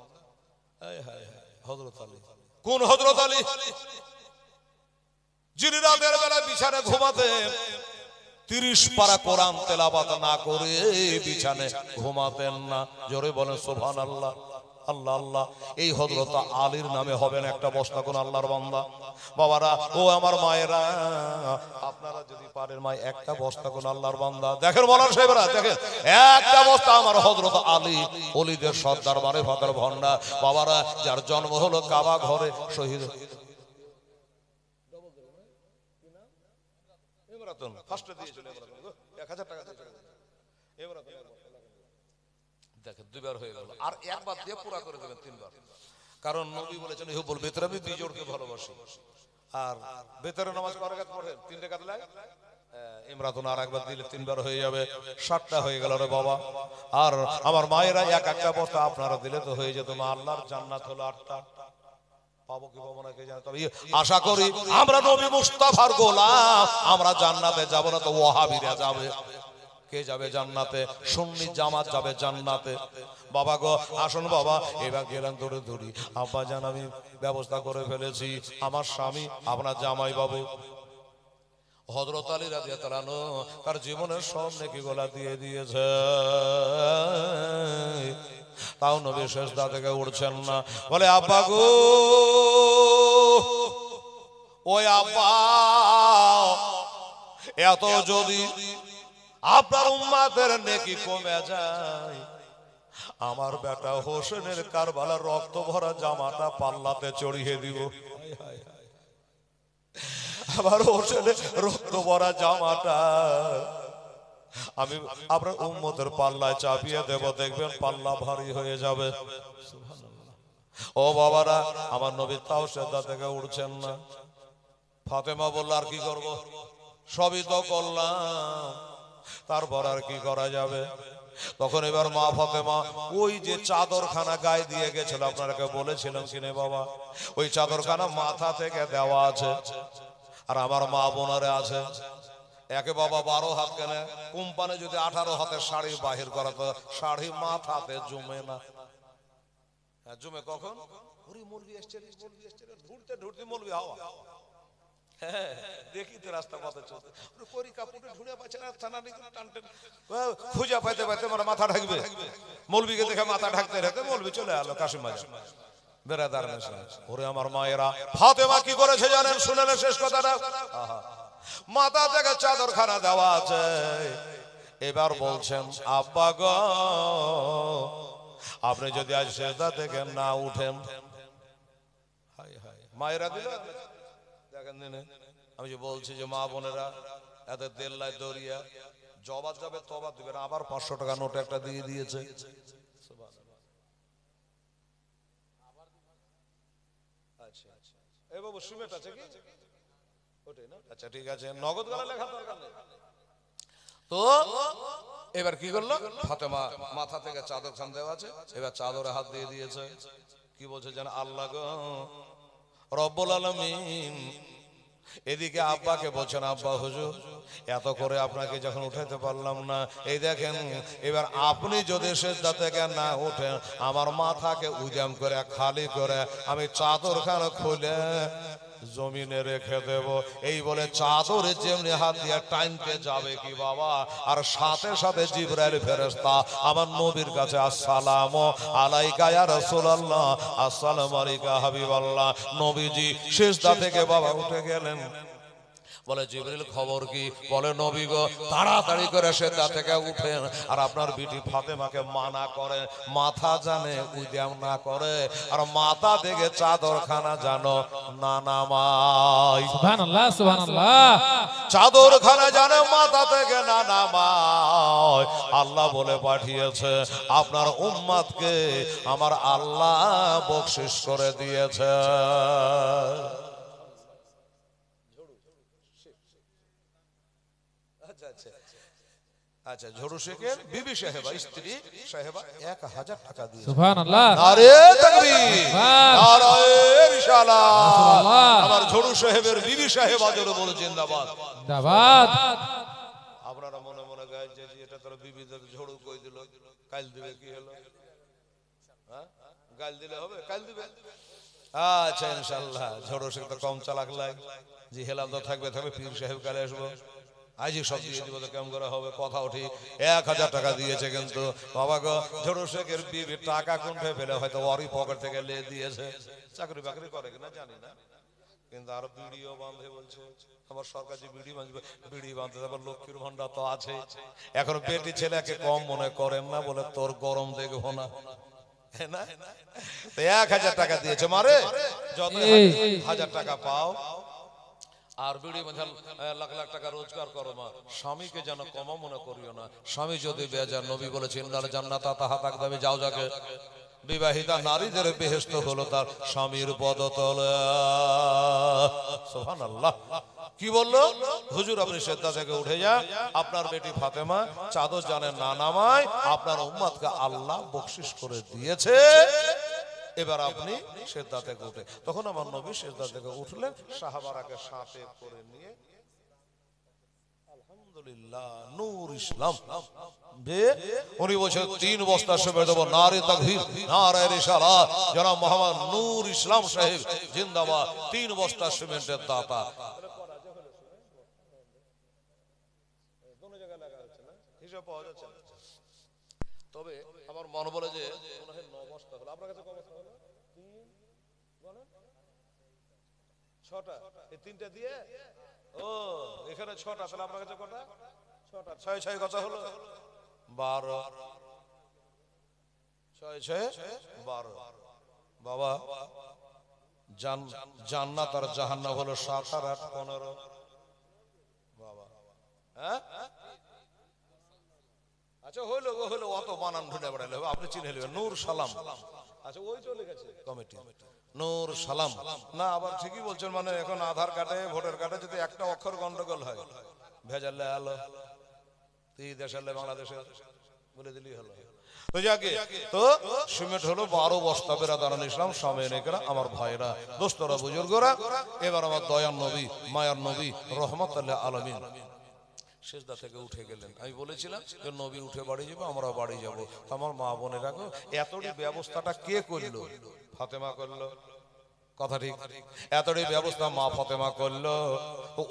হযরত আলী। কোন হযরত আলী? যিনি রাতের বেলা বিছানায় ঘুমাতেন, 30 পারা কোরআন তেলাওয়াত না করে বিছানায় ঘুমাতেন না। জোরে বলেন সুবহানাল্লাহ। আল্লাহ আল্লাহ। এই হযরত আলীর নামে হবে না একটা বস্তা কোন আল্লাহর বান্দা? বাবারা ও আমার মায়েরা, আপনারা যদি পারেন মা একটা বস্তা কোন আল্লাহর বান্দা দেখেন, মৌলানা সাহেবরা দেখেন, একটা বস্তা আমার হযরত আলী, ওলিদের সর্দার মারিফাতের ভান্ডার। বাবারা যার জন্ম হলো কাবা ঘরে, শহীদ ইমরাতুন ফার্স্টে দিয়েছিল, 1000 টাকা ইমরাতুন। দেখেন 2 বার হয়ে গেল, আর একবার দিয়ে পুরা করে দেবেন 3 বার। কারণ নবী বলেছেন হুবুল ভিতরে আমি বিজোড়কে ভালোবাসি। আর ভিতরে নামাজ কয় রাকাত পড়েন? 3 রাকাত লাগে। ইমরাতুন আর একবার দিলে 3 বার হয়ে যাবে, 7টা হয়ে গেল রে বাবা। আর আমার মায়েরা এক একটা বস্তা আপনারা দিলে তো হয়ে যেত। মা আল্লাহর জান্নাত হলো 8টা। পাবো কি পাবো না কে জানে, তবে আশা করি আমরা নবী মুস্তাফার গোলাম, আমরা জান্নাতে যাব না তো ওয়াহাবিরা যাবে। কে যাবে জান্নাতে? সুন্নি জামাত যাবে জান্নাতে। বাবা গো আসুন বাবা, এবার গেলাম ধরে ধরি। আব্বা জান আমি ব্যবস্থা করে ফেলেছি, আমার স্বামী আপনার জামাই বাবু হযরত আলী রাদিয়াল্লাহু আনহু তার জীবনের সব নেকিগুলা দিয়ে দিয়েছে, তাও নবী সেজদা থেকে উঠছেন না। বলে আব্বা গো, ওই আব্বা, এত যদি আপনার উম্মতের নেকি কমে যায়, আমার বেটা হোসেনের কারবালার রক্ত ভরা জামাটা পাল্লাতে চড়িয়ে দিব। আবার হোসেনের রক্ত ভরা জামাটা আমি আপনার উম্মতের পাল্লায় চাপিয়ে দেব, দেখবেন পাল্লা ভারী হয়ে যাবে। ও বাবারা, আমার নবী তাও সেজদা থেকে উঠছেন না। ফাতেমা বলল আর কি করব, সবই তো করলাম, তারপর আর কি করা যাবে? তখন এবার মা ফাতেমা ওই যে চাদরখানা গায়ে দিয়ে গেছিল, আপনাকে বলেছিলাম কিনে বাবা, ওই চাদরখানা মাথা থেকে দেওয়া আছে। আর আমার মা বোনারে আছে একে বাবা 12 হাত, কেন কোম্পানি যদি 18 হাতের শাড়ি বাহির করা তো শাড়ি মাথাতে জমে না। হ্যাঁ জমে কখন? ওরে মুরগি এসছে, মুরগি এসছে, ঢুড়তে ঢুড়তে মুরগি হাওয়া। হ্যাঁ দেখি তো রাস্তা পথে চলতে, করি কাপড়ে ঢুড়ে পাচ্ছে না, থানা টানটেন খুঁজে পাইতে পাইতে আমার মাথা ঢাকবে। মৌলবীকে দেখে মাথা ঢাকতে ঢাকতে মৌলবী চলে এলো কাশিম বাজার বেরাদার মেশা। ওরে আমার মায়েরা, ফাতেমা কি করেছে জানেন? শুনে না শেষ কথাটা। মাথা থেকে চাদরখানা দেওয়া আছে, এবার বলছেন আব্বা গো, আপনি যদি আজ সেজদা থেকে না উঠেন, মায়েরা দিল দেখেন দিনে আমি যে বলছি যে মা বোনেরা এদের দেল্লায় দরিয়া জবাব যাবে, তবা দিবেন। আবার 500 টাকা নোট একটা দিয়ে দিয়েছে। আচ্ছা আচ্ছা, এই বাবু সিমেন্ট আছে কি? ওটাই না? আচ্ছা ঠিক আছে, নগদ গলা লেখা দরকার নেই তো। এবার কি করলো? ফাতেমা মাথা থেকে চাদর খান দেওয়া আছে, এবার চাদরে হাত দিয়ে দিয়েছে। কি বলছে যেন? আল্লাহ গো রব্বুল আলামিন। এদিকে আব্বাকে বলছেন আব্বা হুজুর এত করে আপনাকে যখন উঠাইতে পারলাম না, এই দেখেন এবার আপনি যদি সেজদা থেকে না উঠেন, আমার মাথাকে উজাম করে খালি করে আমি চাদরখানা খুলে জমিনে রেখে দেব। এই বলে চাদরে যেমনি হাত দিয়ে টাইনতে যাবে কি বাবা, আর সাথে সাথে জিবরাইল ফেরেশতা আমার নবীর কাছে আসসালামু আলাইকা ইয়া রাসূলুল্লাহ, আসসালামু আলাইকা হাবিবাল্লাহ। নবীজি সিজদা থেকে বাবা উঠে গেলেন। বলে জিবরিল খবর কি? বলে নবী গো তাড়াতাড়ি করে সেজদা থেকে উঠেন আর আপনার বিটি ফাতেমাকে মানা করে মাথা জানে উদ্যাম না করে আর মাথা থেকে চাদরখানা জানো না নামায়। সুবহানাল্লাহ সুবহানাল্লাহ। চাদরখানা জানে মাথা থেকে না নামায়। আল্লাহ বলে পাঠিয়েছে আপনার উম্মতকে আমার আল্লাহ বকশিশ করে দিয়েছে। আচ্ছা ঝড়ু শেখের বিবি সাহেবা স্ত্রী সাহেবা 1000 টাকা দিয়ে। সুবহানাল্লাহ। নারে তাকবীর, নারে রিসালাত। আমার ঝড়ু সাহেবের বিবি সাহেবা জোরে বলে জিন্দাবাদ জিন্দাবাদ। আপনারা মনে মনে গাইছে যে এটা তোর বিবিদের ঝড়ু কই দিল, কাল দিবে কি হলো? হ্যাঁ গাল দিলে হবে? কাল দিবে। আচ্ছা ইনশাআল্লাহ ঝড়ু শেখ তো কম চালাক লাগে, জি হেলাম তো থাকবে থাকবে পীর সাহেব কালে আসবো আজই সব দিয়ে দিব তো কেমন করে হবে? কথা উঠি 1000 টাকা দিয়েছে কিন্তু বাবা গো ঝড়ু শেখের বিবি টাকা কোনটা ফেলে হয়তো ওরই পকেট থেকে লে দিয়েছে। চাকরি বাকরি করে কিনা জানি না, কিন্তু আর বিড়িও বাঁধে বলছে আমার সরকার যে বিড়ি বাঁধবে, বিড়ি বাঁধতে আবার লক্ষ্মীর ভান্ডার তো আছে। এখন বেটি ছেলেকে কম মনে করেন না বলে তোর গরম দেখবো না, 1000 টাকা দিয়েছে মারে যত 1000 টাকা পাও আর বিড়ি বাঁধাল লাখ লাখ টাকা রোজগার করো মা, স্বামীকে যেন কম মনে করিও না। স্বামী যদি বেজার, নবী বলেছেন ইন্নাল জান্নাতা তাহতা আকদামি জাওজাকে, বিবাহিতা নারীদের বেহেশত হলো তার স্বামীর পদতলে। সুবহানাল্লাহ। কি বললো হুজুর? আপনি সেজদা থেকে উঠে যান, আপনার বেটি ফাতেমা চাদর জানেন না নামায়, আপনার উম্মতকে আল্লাহ বকশিশ করে দিয়েছে, এবার আপনি সেজদা থেকে উঠে। তখন আমার নবী সেজদা থেকে উঠলেন, সাহাবারাকে সাথে করে নিয়ে আলহামদুলিল্লাহ নূর ইসলাম উনি বলছেন 3 বস্তা সমেত দেব। নারে তাকবীর, নারে রিসালাত। জনাব মোহাম্মদ নূর ইসলাম সাহেব জিন্দাবাদ। 3 বস্তা সিমেন্টের দাতা। হিসাব পাওয়া যাচ্ছে না, তবে আমার মনে বলে যে মনে হয় 9 বস্তা হলো। আপনার কাছে কত বস্তা হলো? 3 বলেন 6টা। এই 3টা দিয়ে ও এখানে 6টা, তাহলে আপনার কাছে কটা? 6টা। 6 6 কত হলো? 12। 6 6 12। বাবা জান্নাত আর জাহান্নাম হলো 7 আর 8 15। বাবা হ্যাঁ আচ্ছা হইলো হইলো, অত বানান ঢুঁড়ে বেড়ালে হবে, আপনি চিনে নেবেন। নূর সালাম। আচ্ছা ওই চলে গেছে কমিটি নূর সালাম না, আবার ঠিকই বলছেন। মানে এখন আধার কার্ডে ভোটার কার্ডে যদি একটা অক্ষর গন্ডগোল হয় ভেজালে আলো তুই দেশালে বাংলাদেশে বলে দিলি হলো। তো যাকে তো সিমেন্ট হলো 12 বস্তা। বেরাদারান ইসলাম সামনেকরা আমার ভাইরা দোস্তরা বুজুর্গরা, এবার আমার দয়ার নবী মায়ার নবী রহমাতুল আলামিন সেজদা থেকে উঠে গেলেন। আমি বলেছিলাম যে নবী উঠে বাড়ি যাবো, আমরা বাড়ি যাব। আমার মা বোনেরা গো এতটি ব্যবস্থাটা কে করলো? ফাতেমা করলো, কথা ঠিক। এতটি ব্যবস্থা মা ফাতেমা করলো।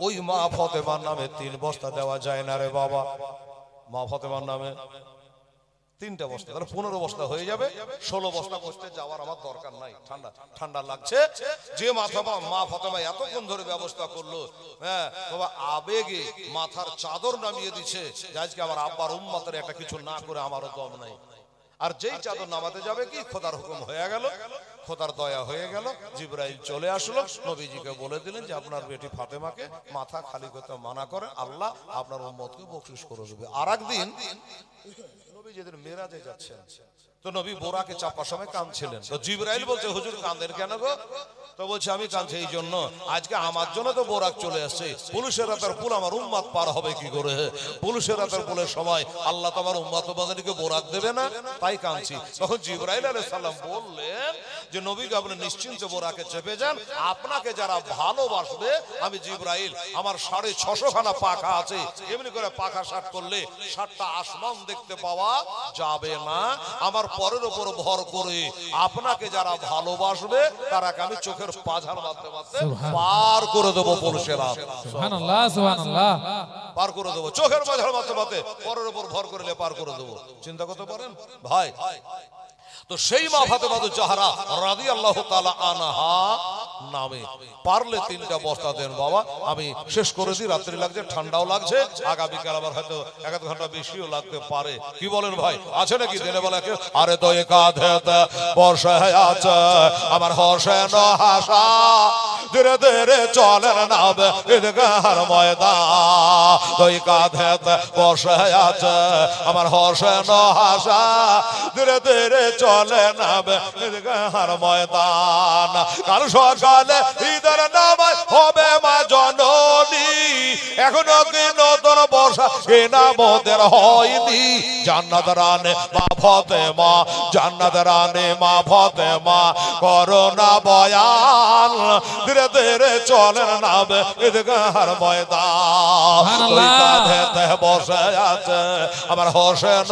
ওই মা ফাতেমার নামে 3 বস্তা দেওয়া যায় না রে বাবা। মা ফাতেমার নামে 3টা বস্তা, তাহলে 15 বস্তা হয়ে যাবে। 16 বস্তা করতে যাওয়ার আমার দরকার নাই। ঠান্ডা ঠান্ডা লাগছে। যে মা ফাতেমা এতক্ষণ ধরে ব্যবস্থা করলো, হ্যাঁ বাবা আবেগে মাথার চাদর নামিয়ে দিচ্ছে যে আজকে আমার আব্বার উম্মতের একটা কিছু না করে আমারও দম নাই। আর যেই চাদর নামাতে যাবে কি খোদার হুকুম হয়ে গেল, খোদার দয়া হয়ে গেল। জিবরাইল চলে আসলো, নবীজিকে বলে দিলেন যে আপনার বেটি ফাতেমাকে মাথা খালি করতে মানা করে, আল্লাহ আপনার উম্মতকে বকশিশ করে দেবে। আর একদিন নবী যেদিন মেরাজে যাচ্ছেন, তো নবী বোরাকে চাপার সময় কাঁদছিলেন। তো জিবরাইল বলছে হুজুর কাঁদেন কেন গো? তো বলছে আমি কাঁদছি এই জন্য, আজকে আমার জন্য তো বোরাক চলে আসছে। পুলিশের রাতের পুল আমার উম্মত পার হবে কি করে? পুলিশের রাতের পুলের সময় আল্লাহ তোমার উম্মত বাঙালিকে বোরাক দেবে না, তাই কাঁদছি। তখন জিবরাইল আলাইহিস সালাম বললেন যে নবীকে আপনি নিশ্চিন্তে বোরাকে চেপে যান, আপনাকে যারা ভালোবাসবে আমি জিবরাইল আমার 650 খানা পাখা আছে, এমনি করে পাখা শাট করলে 7টা আসমান দেখতে পাওয়া যাবে না। আমার পরের উপর ভর করে আপনাকে যারা ভালোবাসবে তারাকে আমি চোখের পাঝার মাধ্যমে পার করে দেবো। পুলিশের রাত সুবহানাল্লাহ সুবহানাল্লাহ পার করে দেবো, চোখের পাঝার মাধ্যমে পরের উপর ভর করলে পার করে দেবো। চিন্তা করতে পারেন ভাই। তো সেই মা ফাতেমা জাহরা রাদিয়াল্লাহু তাআলা আনহা নামে পারলে 3টা বস্তা দেন বাবা, আমি শেষ করে দিই, রাত্রি লাগছে, ঠান্ডাও লাগছে, আগামীকাল আবার হয়তো 1 ঘন্টা বেশিও লাগতে পারে। কি বলেন ভাই, আছে নাকি দিনে বেলা কেউ? আরে তো কাঁধেতে বসে আছে আমার হোসেন হাসা, ধীরে ধীরে চলেন নাবে ঈদগাহর ময়দান, তুই কাঁধেতে বসে আছে আমার হোসেন হাসা, ধীরে ধীরে চলে নাবে ঈদগাহর ময়দান। কাল সকালে ঈদের নামাজ হবে মা জননী, এখনো কি নতুন বর্ষা কেনামতের হয়নি, জান্নাত রানে মা ফাতেমা, জান্নাত রানে মা ফাতেমা করোনা বয়ান, ধীরে ধীরে চলেন নাবে ঈদগাহর ময়দান, তুই কাঁধেতে বসে আছে আমার হোসেন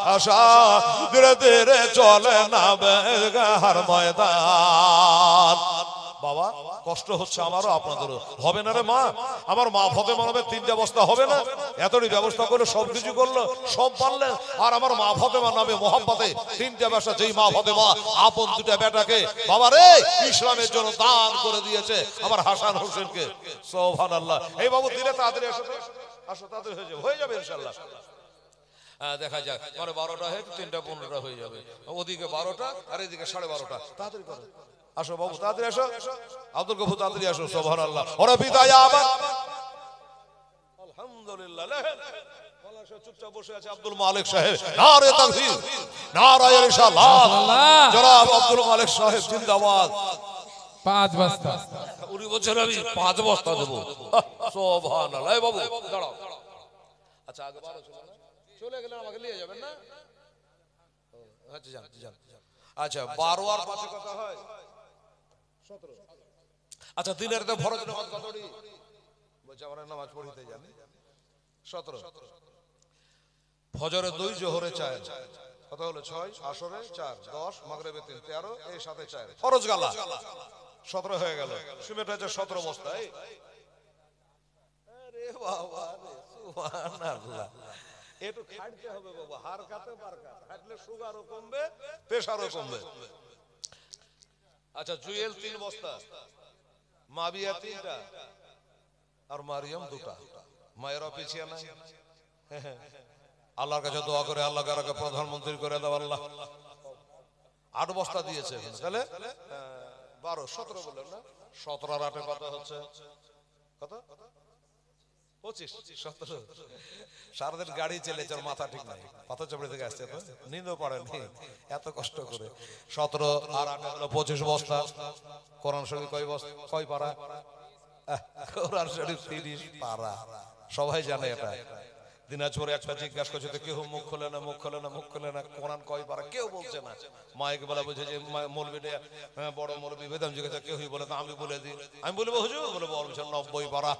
হাসা, ধীরে ধীরে চলে নাবে ঈদগাহর ময়দান। বাবা কষ্ট হচ্ছে আমারও আপনাদেরও, হবে না রে মা? আমার মা ফাতেমা নামে 3টা বস্তা হবে না? এতটি ব্যবস্থা করলে, সবকিছু করলো, সব পারলেন, আর আমার মা ফাতেমা নামে মোহাম্মতে 3টা ব্যবসা, যেই মা ফাতেমা আপন 2টা বেটাকে বাবা রে ইসলামের জন্য দান করে দিয়েছে আমার হাসান হোসেনকে, সুবহানাল্লাহ। এই বাবু দিলে তাড়াতাড়ি আসো, আসো তাড়াতাড়ি হয়ে যাবে ইনশাআল্লাহ। দেখা যাক, মানে 12টা হয়ে 3টা 15টা হয়ে যাবে, ওদিকে 12টা আর এদিকে 12:30, তাড়াতাড়ি করো। আসো বাবু তাড়াতাড়ি আসো, আব্দুল গফুর তাড়াতাড়ি আসো, সুবহানাল্লাহ। ওরা বিদায় আবার আলহামদুলিল্লাহ, চুপচাপ বসে আছে আব্দুল মালিক সাহেব, নারে তাকবীর, নারে রিসালাত, জনাব আব্দুল মালিক সাহেব জিন্দাবাদ। 5 বস্তা, উনি বলছেন আমি 5 বস্তা দেবো, সুবহানাল্লাহ। এই বাবু দাঁড়াও, আচ্ছা আগে 12 চলে গেলেন, আমাকে নিয়ে যাবেন না? আচ্ছা যান যান। আচ্ছা 12 আর 5 কথা হয় 17। আচ্ছা দিনের তো ফরজ নামাজ কতটি? বলছে আমরা নামাজ পড়িতে জানি 17। ফজরে 2, জোহরে 4, কত হলো 6, আসরে 4, 10, মাগরিবে 3, 13, এই সাথে 4, ফরজ গালা 17 হয়ে গেল। সিমেন্ট হচ্ছে 17 বস্তা। আরে বাবা রে, সুবহানাল্লাহ। একটু খাটতে হবে বাবা, হার কাতে বারকাত, খাটলে সুগারও কমবে, প্রেসারও কমবে। আচ্ছা জুয়েল 3 বস্তা, মাবিয়া 3টা, আর মারিয়াম 2টা। মায়েরা পিছিয়ে নাই, আল্লাহর কাছে দোয়া করে আল্লাহ কারাকে প্রধানমন্ত্রী করে দাও আল্লাহ। 8 বস্তা দিয়েছে, তাহলে 12, 17 বললেন না? 17 আর 8 কত হচ্ছে? কত? 25, 17। সারাদিন গাড়ি চেলেছে, মাথা ঠিক নাই, পাথর চাপড়ি থেকে আসছে, তো নিন্দও পারেনি এত কষ্ট করে। 17 আর 8 হলো 25 বস্তা। কোরআন শরীফ কয় বস্তা, কয় পারা? কোরআন শরীফ 30 পারা, সবাই জানে এটা। দিনাজপুরে একটা জিজ্ঞাসা করছে তো কেউ মুখ খোলে না, মুখ খোলে না, মুখ খোলে না, কোরআন কয় পারা কেউ বলছে না। মাইকে বলা বুঝে যে মৌলবী, বড় মৌলবী বেদম জিজ্ঞাসা কেউই বলে না, আমি বলে দিই। আমি বলবো হুজুর, বলে বলছে 90 পারা।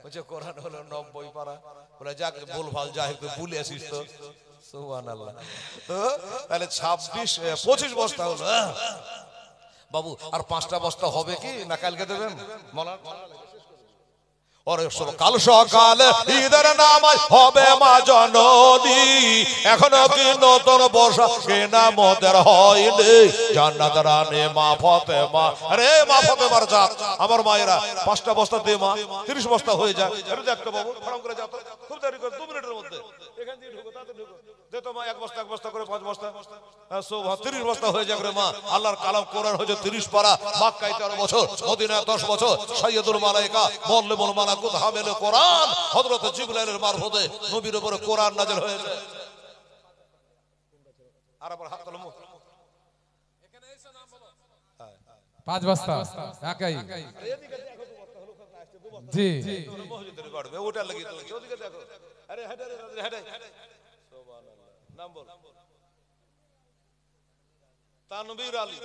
বলছে কোরআন হলো 90 পারা। বলে যাক ভুল ভাল যাই একটু ভুলে আসিস তো, সুবহানাল্লাহ। তো তাহলে 25 বস্তা হলো বাবু। আর 5টা বস্তা হবে কি না কালকে দেবেন? কাল সকালে ঈদের নামাজ হবে মা জননী, এখনো কি নতুন বর্ষা কেনামতের হয়নি, জান্নাত রানে মা ফাতেমা। আরে মা ফাতেমার জাত আমার মায়েরা 5টা বস্তা দিয়ে মা 30 বস্তা হয়ে যায়। এটা দেখতে বাবু, ফরম করে যাও তো, খুব দেরি করে 2 মিনিটের মধ্যে এখান দিয়ে ঢুকো, তাতে ঢুকো, দে তো মা 1 বস্তা 1 বস্তা করে 5 বস্তা, 30 বস্তা হয়ে যাবে রে মা। আল্লাহর কালাম কোরআন হয়েছে 30 পারা, মক্কায় 13 বছর, মদিনায় 10 বছর, সাইয়্যিদুল মালায়েকা মুআল্লিমুল মালাকুত হামিলে কোরআন হযরত জিবরাইলের মারফতে নবীর উপরে কোরআন নাযিল হয়েছে। আর আবার হাত তোলো, এখানে এসে নাম বলো। 5 বস্তা একাই, এদিকে দেখো 2 বস্তা হলো, কত আসছে 2 বস্তা, জি তোমরা মসজিদের বাড়বে ওটা লাগি তো, ওদিকে দেখো। আরে হাঁটে রে হাঁটে, সুবহানাল্লাহ। নাম বল। তানবীর আলী,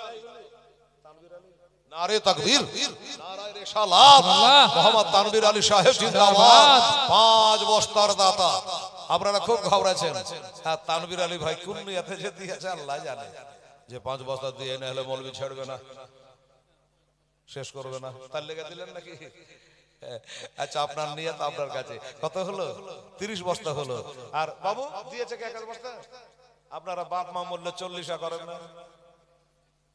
তানবীর আলী, নারে তাকবীর, নারায়ে রিসালাত, মোহাম্মদ তানবীর আলী সাহেব জিন্দাবাদ। 5 বস্তার দাতা। আপনারা খুব ঘবড়াচ্ছেন। হ্যাঁ তানবীর আলী ভাই কোন নিয়তে যে দিয়েছে আল্লাহ জানে, যে 5 বস্তা দিয়ে না হলে মৌলবি ছাড়বে না, শেষ করবে না, তার লেগে দিলেন নাকি? আচ্ছা আপনার নিয়ত আপনার কাছে। কত হলো? 30 বস্তা হলো। আর বাবু দিয়েছে কে 1 বস্তা? আপনারা বাপ মা মূল্য 40 করেন না?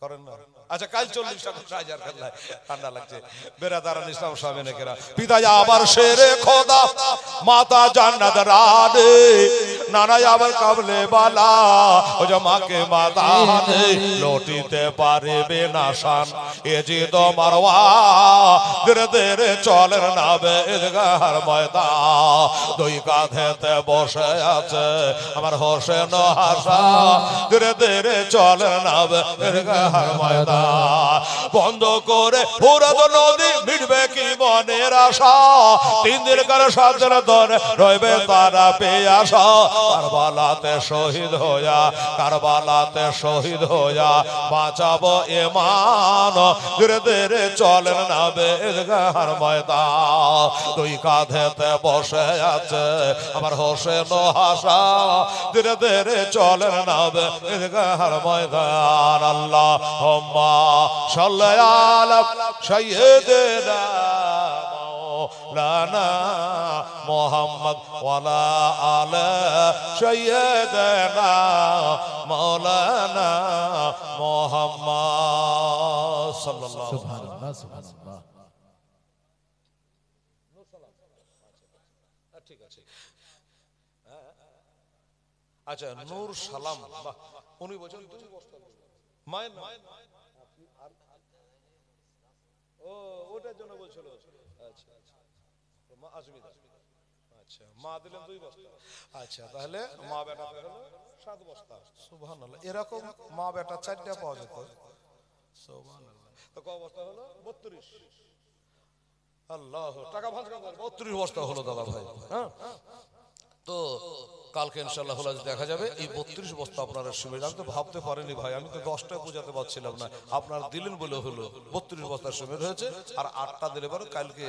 করেন না? আচ্ছা কাল 40 টাকা হাজার খেলায় ঠান্ডা লাগছে বেরাদারান ইসলাম সামনে কেরা পিতা আবার শেরে খোদা মাতা জান্নাত রানে নানা আবার কাবলে বালা ও যে মাকে মাদানে লটিতে পারবে না শান এ যে তোমার ওয়া ধীরে ধীরে চলেন নাবে ঈদগাহর ময়দান দুই কাঁধেতে বসে আছে আমার হোসেন হাসান ধীরে ধীরে চলেন নাবে ঈদগাহর ময়দান বন্ধ করে ফুরাত নদী মিটবে কি মনের আশা 3 দিন করে 7 দিন ধরে রইবে তারা পেয়াসা কারবালাতে শহীদ হইয়া বাঁচাবো ঈমান ধীরে ধীরে চলেন নাবে ঈদগাহর ময়দান দুই কাঁধেতে বসে আছে আমার হোসেন হাসান ধীরে ধীরে চলেন নাবে ঈদগাহর ময়দান আল্লাহুম্মা সাল্লি আলা সাইয়্যিদিনা মাওলানা মুহাম্মদ ওয়ালা আলা সাইয়্যিদিনা মাওলানা মুহাম্মদ সাল্লাল্লাহু সুবহানাল্লাহ সুবহানাল্লাহ। ঠিক আছে। আচ্ছা নূর সালাম বাহ উনি বলেন দুই বস্তা মায়ের ও ওটার জন্য বলছিল আচ্ছা মা আসমিদা আচ্ছা মা দিলেন 2 বস্তা আচ্ছা তাহলে মা বেটা হলো 7 বস্তা সুবহানাল্লাহ এরকম মা বেটা 4টা পাওয়া যেত সুবহানাল্লাহ তো কয় বস্তা হলো 32 আল্লাহ টাকা ভাঁজ করে 32 বস্তা হলো দাদা ভাই হ্যাঁ তো কালকে ইনশাআল্লাহ হলো দেখা যাবে এই 32 বস্তা আপনারা সুবিধা আমি তো ভাবতে পারিনি ভাই আমি তো 10টা পূজাতে পারছিলাম না আপনারা দিলেন বলে হলো 32 বস্তার সুবিধা হয়েছে আর 8টা দিলে পরে কালকে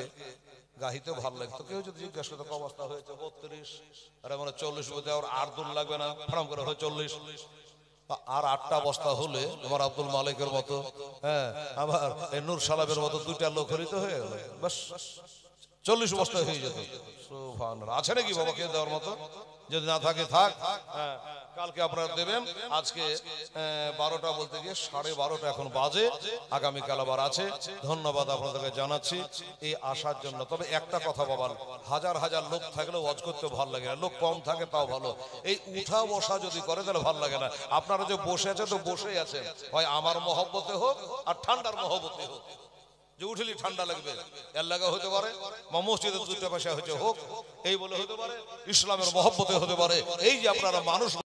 গাহিতে ভালো লাগতো কেউ যদি জিজ্ঞাসা করতো কত বস্তা হয়েছে 32 আর মানে 40 বস্তা আর 8 দিন লাগবে না ফর্ম করে হয় 40 আর 8টা বস্তা হলে আমার আব্দুল মালিকের মতো হ্যাঁ আবার এই নূর সালামের মতো 2টা লোক হরিত হয়ে গেল বাস 40 বস্তা হয়ে যেত সুবহানাল্লাহ আছে নাকি বাবা কে দেওয়ার মতো যদি না থাকে থাক হ্যাঁ কালকে আপনারা দেবেন আজকে 12টা বলতে গিয়ে 12:30 এখন বাজে আগামী কাল আবার আছে ধন্যবাদ আপনাদেরকে জানাচ্ছি এই আসার জন্য তবে একটা কথা বাবা হাজার হাজার লোক থাকলে ওয়াজ করতে ভালো লাগে না লোক কম থাকে তাও ভালো এই উঠা বসা যদি করে তাহলে ভালো লাগে না আপনারা যে বসে আছেন তো বসেই আছেন হয় আমার মহব্বতে হোক আর ঠান্ডার মহব্বতে হোক যে উঠলি ঠান্ডা লাগবে এর লাগা হতে পারে বা মসজিদের 2টা পয়সা হচ্ছে হোক এই বলে হতে পারে ইসলামের মহব্বতে হতে পারে এই যে আপনারা মানুষ